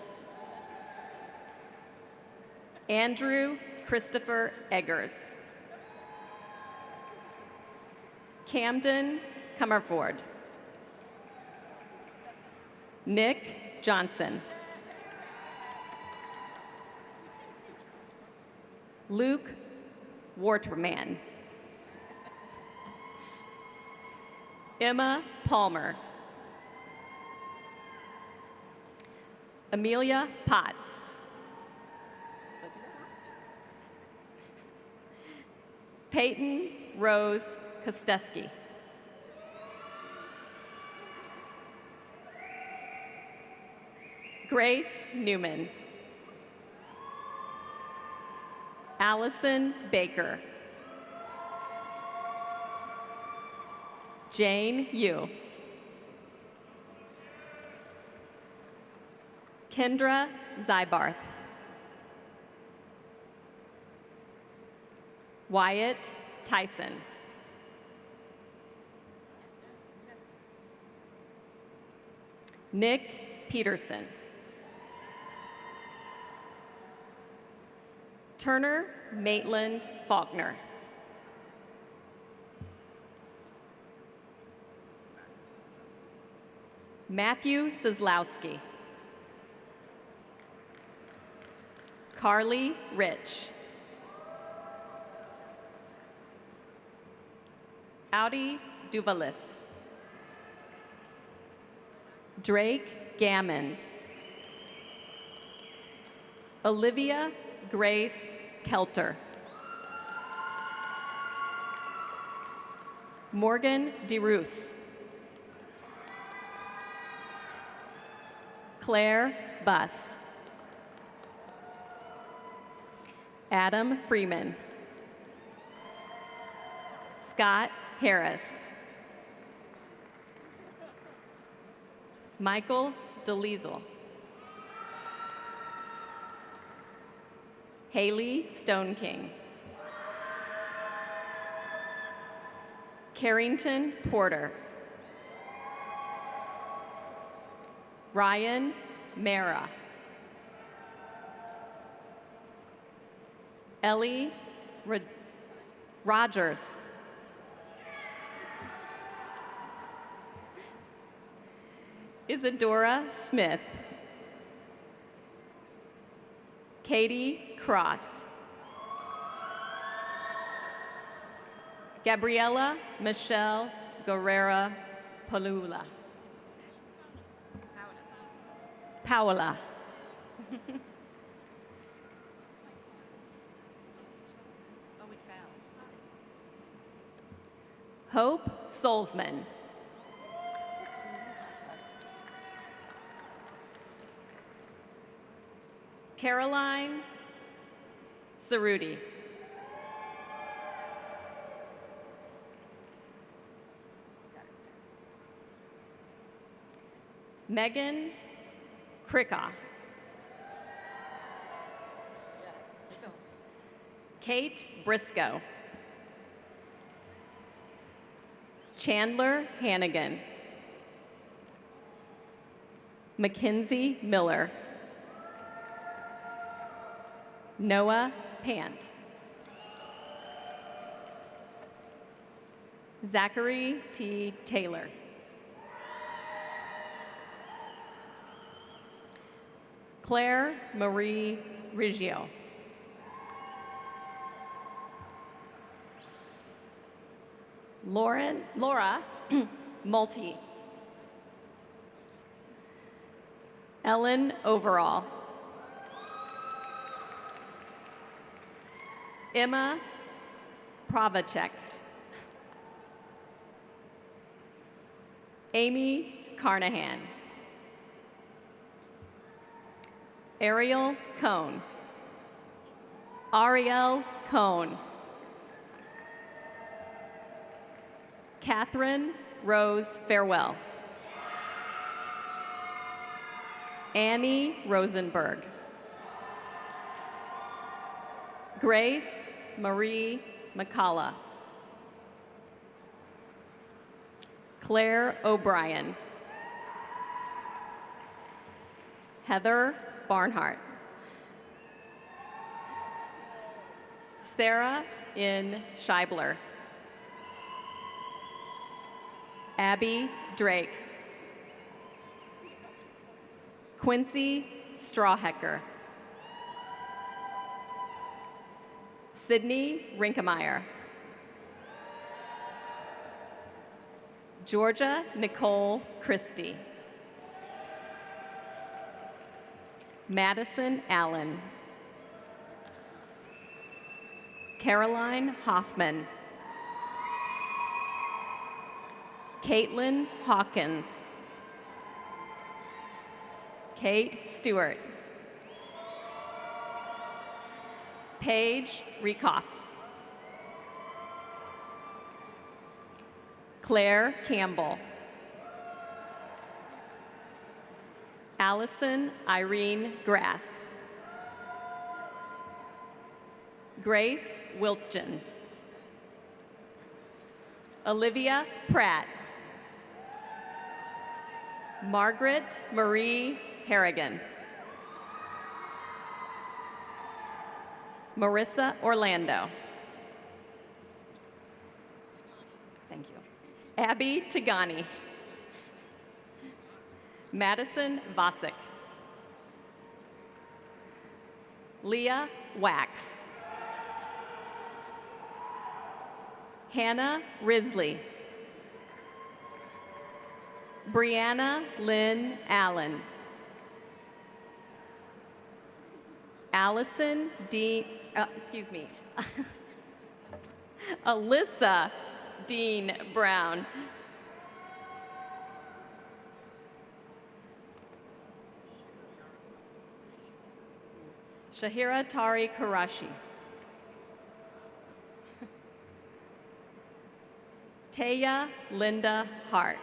Andrew Christopher Eggers. Camden Comerford. Nick Johnson. Luke Wortman. Emma Palmer. Amelia Potts. Peyton Rose Kosteski. Grace Newman. Allison Baker. Jane Yu. Kendra Zybarth. Wyatt Tyson. Nick Peterson. Turner Maitland Faulkner. Matthew Sizlowski. Carly Rich. Audi Duvalis. Drake Gammon. Olivia Grace Kelter. Morgan DeRoos. Claire Buss. Adam Freeman. Scott Harris. Michael DeLiesel. Haley Stoneking. Carrington Porter. Ryan Mara. Ellie Rogers. Isadora Smith. Katie Cross. Gabriela Michelle Guerrera Palula. Paola. Hope Solzman. Caroline Cerruti. Megan Kricka. Kate Briscoe. Chandler Hannigan. Mackenzie Miller. Noah Pant. Zachary T. Taylor. Claire Marie Riggio. Laura Multi. Ellen Overall. Emma Pravacek. Amy Carnahan. Ariel Cohn. Ariel Cohn. Catherine Rose Farewell. Annie Rosenberg. Grace Marie McCullough. Claire O'Brien. Heather Barnhart. Sarah N. Scheibler. Abby Drake. Quincy Strawhecker. Sydney Rinkemeyer. Georgia Nicole Christie. Madison Allen. Caroline Hoffman. Caitlin Hawkins. Kate Stewart. Paige Rekoff. Claire Campbell. Allison Irene Grass. Grace Wiltgen. Olivia Pratt. Margaret Marie Harrigan. Marissa Orlando. Thank you. Abby Tagani. Madison Vosick. Leah Wax. Hannah Risley. Brianna Lynn Allen. Allison Dean, Alyssa Dean Brown. Shahira Tari Karashi. Taya Linda Hart.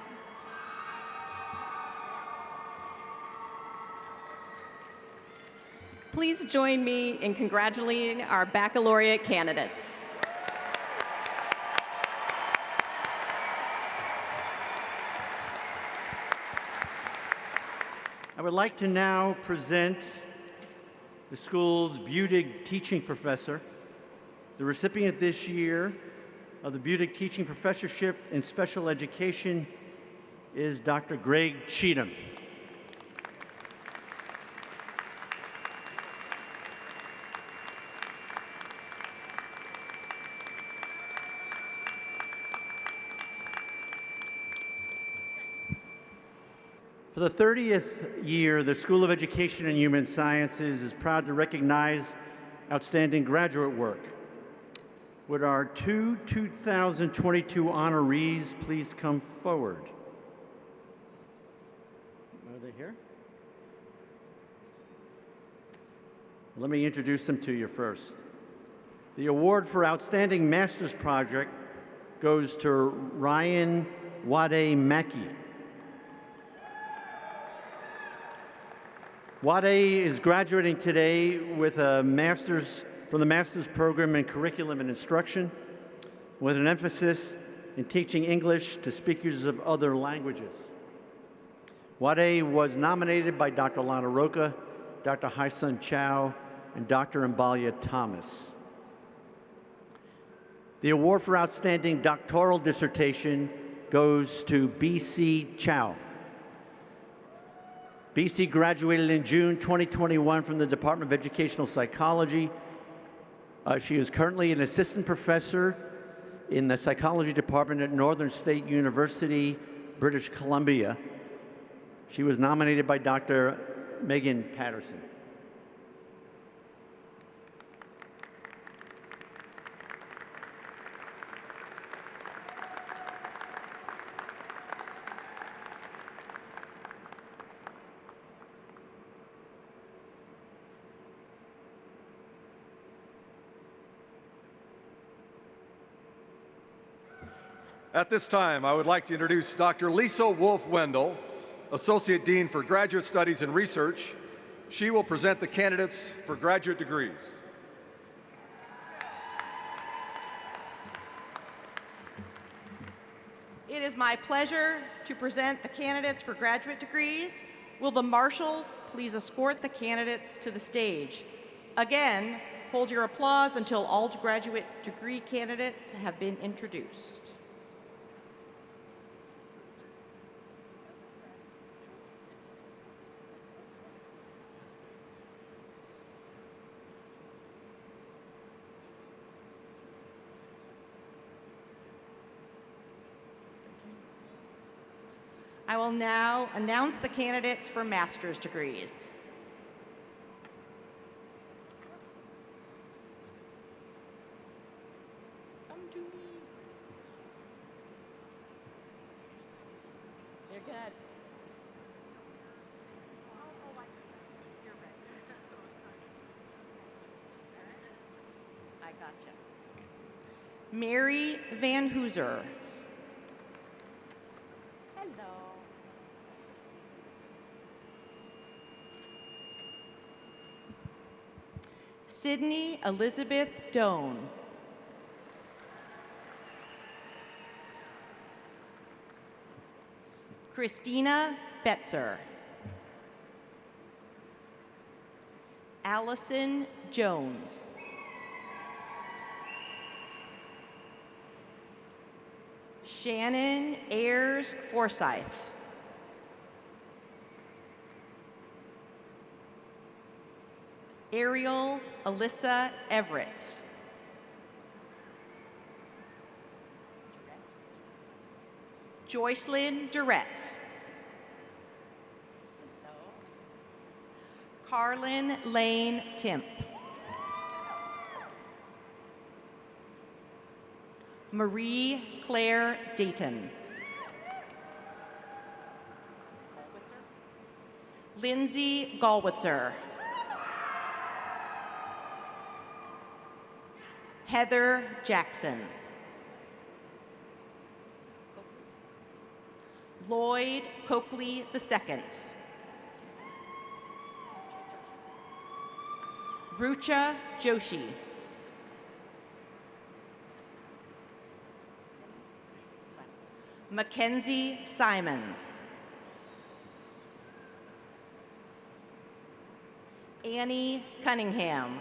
Please join me in congratulating our baccalaureate candidates.
I would like to now present the school's Budig Teaching Professor. The recipient this year of the Budig Teaching Professorship in Special Education is Dr. Greg Cheatham. For the 30th year, the School of Education and Human Sciences is proud to recognize outstanding graduate work. Would our two 2022 honorees please come forward? Are they here? Let me introduce them to you first. The award for Outstanding Master's Project goes to Ryan Wade Mackey. Wade is graduating today with a master's from the Master's Program in Curriculum and Instruction with an emphasis in teaching English to speakers of other languages. Wade was nominated by Dr. Lana Roca, Dr. Hai-Sun Chow, and Dr. Mbalia Thomas. The award for Outstanding Doctoral Dissertation goes to B.C. Chow. BC graduated in June 2021 from the Department of Educational Psychology. She is currently an assistant professor in the psychology department at Northern State University, British Columbia. She was nominated by Dr. Megan Patterson.
At this time, I would like to introduce Dr. Lisa Wolf-Wendell, Associate Dean for Graduate Studies and Research. She will present the candidates for graduate degrees.
It is my pleasure to present the candidates for graduate degrees. Will the marshals please escort the candidates to the stage? Again, hold your applause until all graduate degree candidates have been introduced. I will now announce the candidates for master's degrees. Come to me. You're good. I gotcha. Mary Van Hooser. Sydney Elizabeth Doan. Christina Betzer. Allison Jones. Shannon Ayers Forsyth. Ariel Alyssa Everett. Joycelyn Durrett. Carlin Lane Timp. Marie Claire Dayton. Lindsay Gallwitzer. Heather Jackson. Lloyd Coakley II. Rucha Joshi. Mackenzie Simons. Annie Cunningham.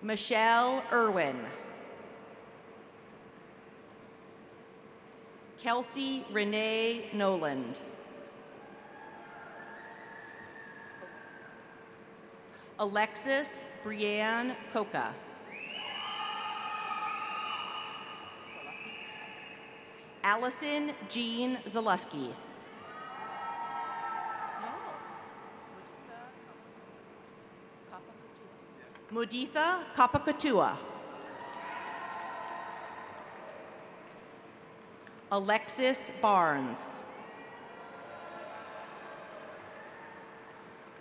Michelle Irwin. Kelsey Renee Noland. Alexis Brianne Coca. Allison Jean Zaleski. Muditha Kapakatua. Alexis Barnes.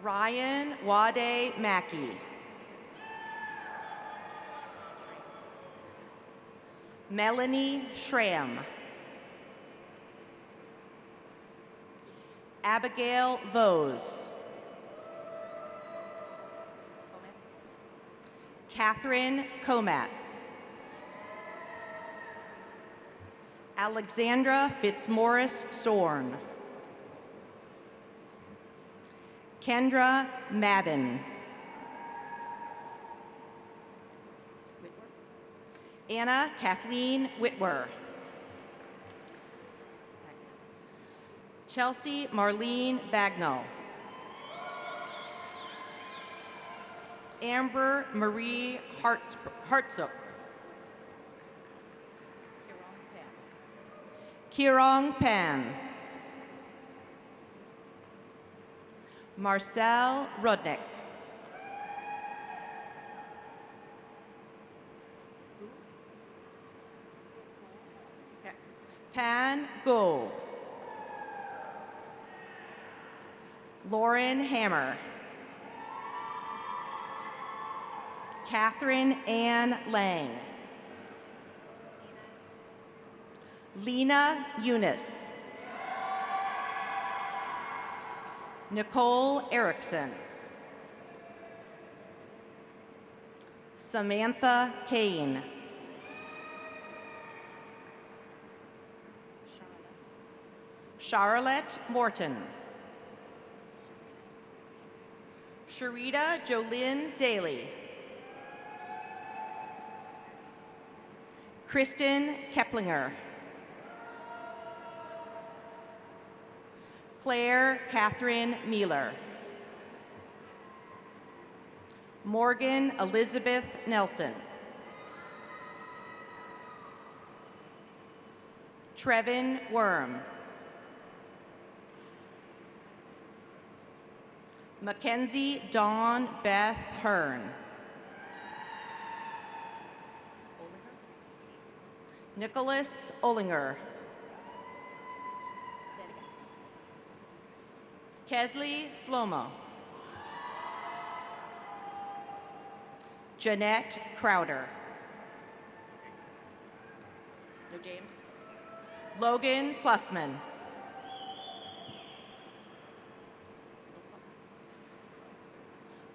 Ryan Wade Mackey. Melanie Schramm. Abigail Vose. Catherine Komatz. Alexandra Fitzmaurice Sorn. Kendra Madden. Anna Kathleen Whitwer. Chelsea Marlene Bagnall. Amber Marie Hartsook. Kirong Pan. Marcel Rudnick. Pan Go. Lauren Hammer. Catherine Ann Lang. Lena Eunice. Nicole Erickson. Samantha Kane. Charlotte Morton. Sharita Jolynn Daly. Kristen Keplinger. Claire Catherine Mealer. Morgan Elizabeth Nelson. Trevin Worm. Mackenzie Dawn Beth Hearn. Nicholas Ollinger. Kesley Flomo. Jeanette Crowder. No James. Logan Plussman.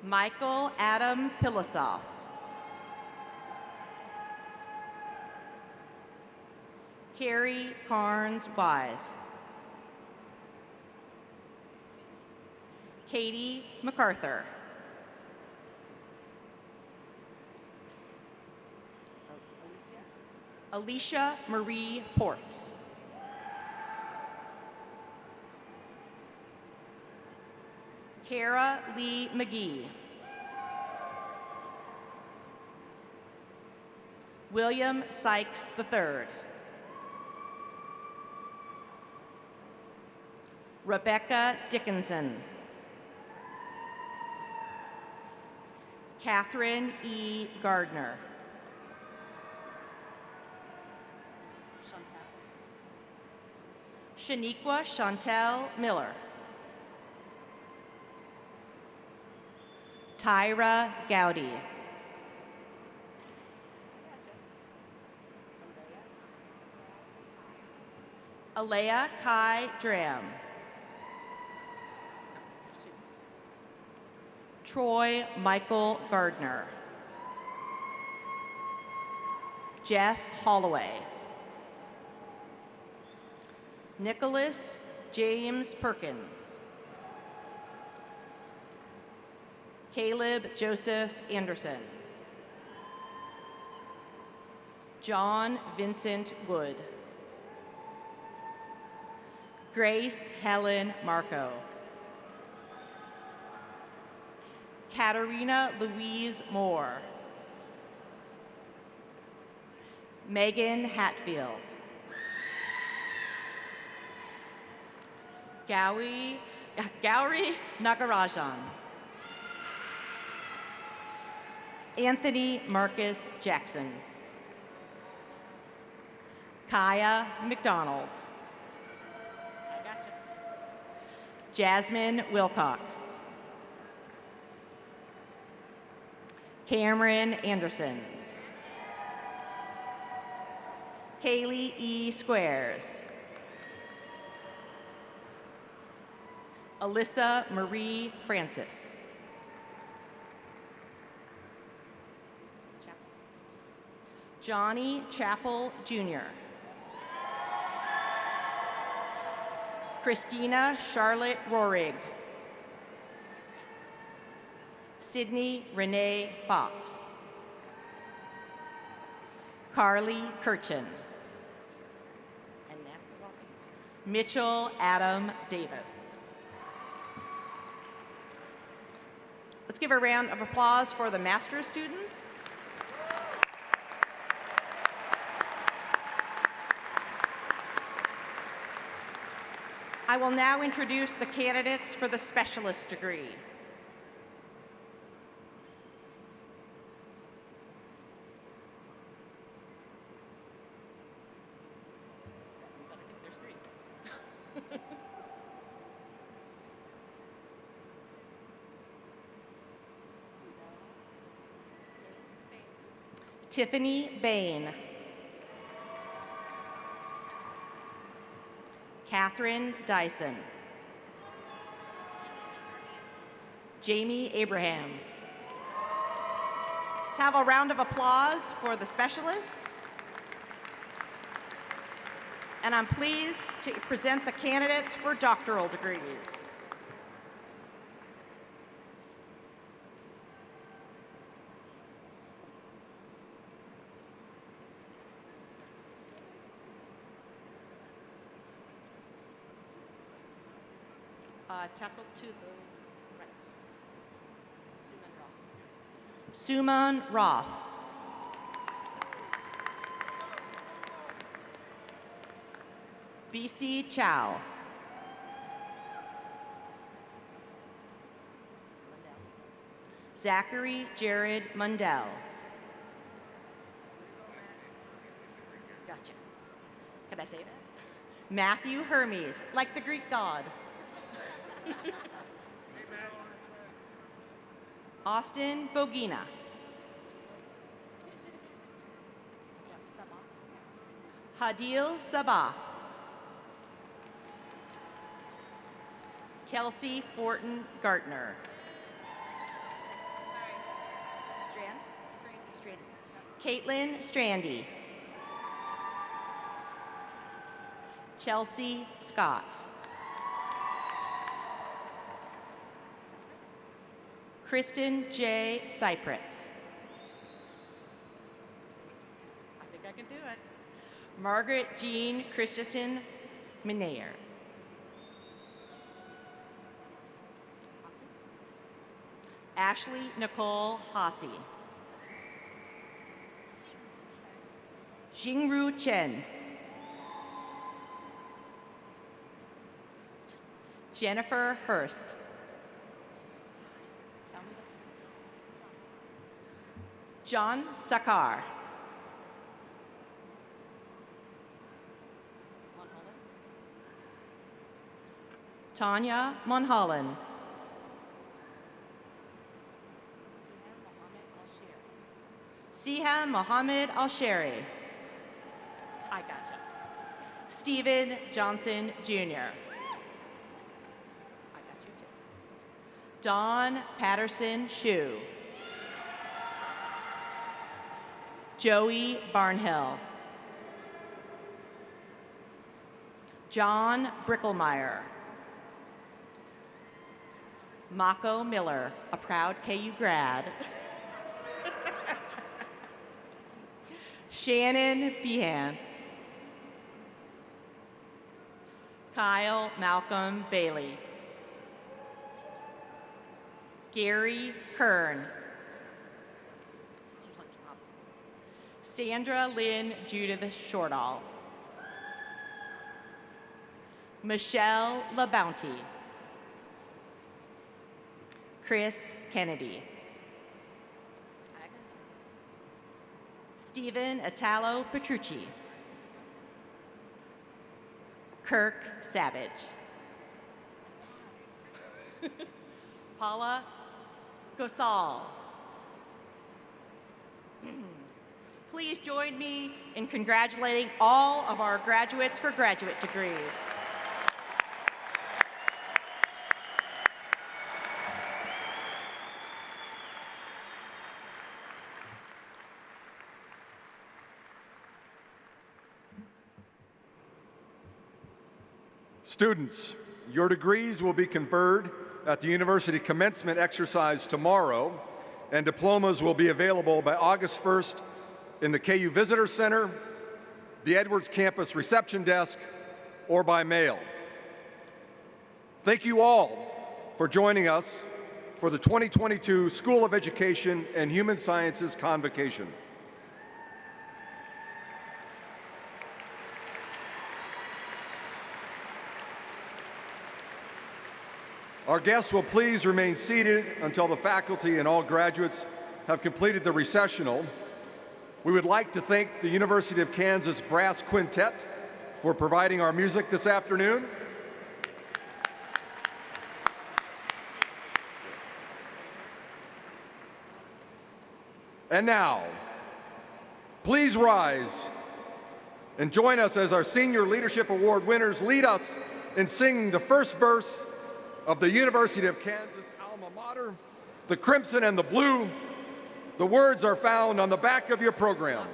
Michael Adam Pilasoff. Carrie Carnes Wise. Katie MacArthur. Alicia Marie Port. Kara Lee McGee. William Sykes III. Rebecca Dickinson. Catherine E. Gardner. Shaniqua Chantel Miller. Tyra Gowdy. Alea Kai Dram. Troy Michael Gardner. Jeff Holloway. Nicholas James Perkins. Caleb Joseph Anderson. John Vincent Wood. Grace Helen Marco. Katarina Louise Moore. Megan Hatfield. Gowri Nagarajan. Anthony Marcus Jackson. Kaya McDonald. Jasmine Wilcox. Cameron Anderson. Kaylee E. Squares. Alyssa Marie Francis. Johnny Chappell, Jr. Christina Charlotte Rohrig. Sydney Renee Fox. Carly Kirchen. Mitchell Adam Davis. Let's give a round of applause for the master's students. I will now introduce the candidates for the specialist degree. Tiffany Bain. Catherine Dyson. Jamie Abraham. Let's have a round of applause for the specialists. And I'm pleased to present the candidates for doctoral degrees. Tassel to the right. Suman Roth. BC Chow. Zachary Jared Mundell. Gotcha. Can I say that? Matthew Hermes, like the Greek god. Austin Bogina. Hadil Sabah. Kelsey Fortin Gartner. Caitlin Strandy. Chelsea Scott. Kristen J. Cypret. I think I can do it. Margaret Jean Christensen Menayer. Ashley Nicole Hasse. Jingru Chen. Jennifer Hurst. John Sakar. Tanya Monholland. Siha Mohammed Al-Sheri. I gotcha. Stephen Johnson Jr. I got you too. Dawn Patterson Shue. Joey Barnhill. John Bricklemeyer. Mako Miller, a proud KU grad. Shannon Behan. Kyle Malcolm Bailey. Gary Kern. Sandra Lynn Judith Shortall. Michelle LaBounty. Chris Kennedy. Stephen Italo Petrucci. Kirk Savage. Paula Gosal. Please join me in congratulating all of our graduates for graduate degrees.
Students, your degrees will be conferred at the University Commencement exercise tomorrow, and diplomas will be available by August 1st in the KU Visitor Center, the Edwards Campus Reception Desk, or by mail. Thank you all for joining us for the 2022 School of Education and Human Sciences Convocation. Our guests will please remain seated until the faculty and all graduates have completed the recessional. We would like to thank the University of Kansas Brass Quintet for providing our music this afternoon. And now, please rise and join us as our Senior Leadership Award winners lead us in singing the first verse of the University of Kansas alma mater, the Crimson and the Blue. The words are found on the back of your program.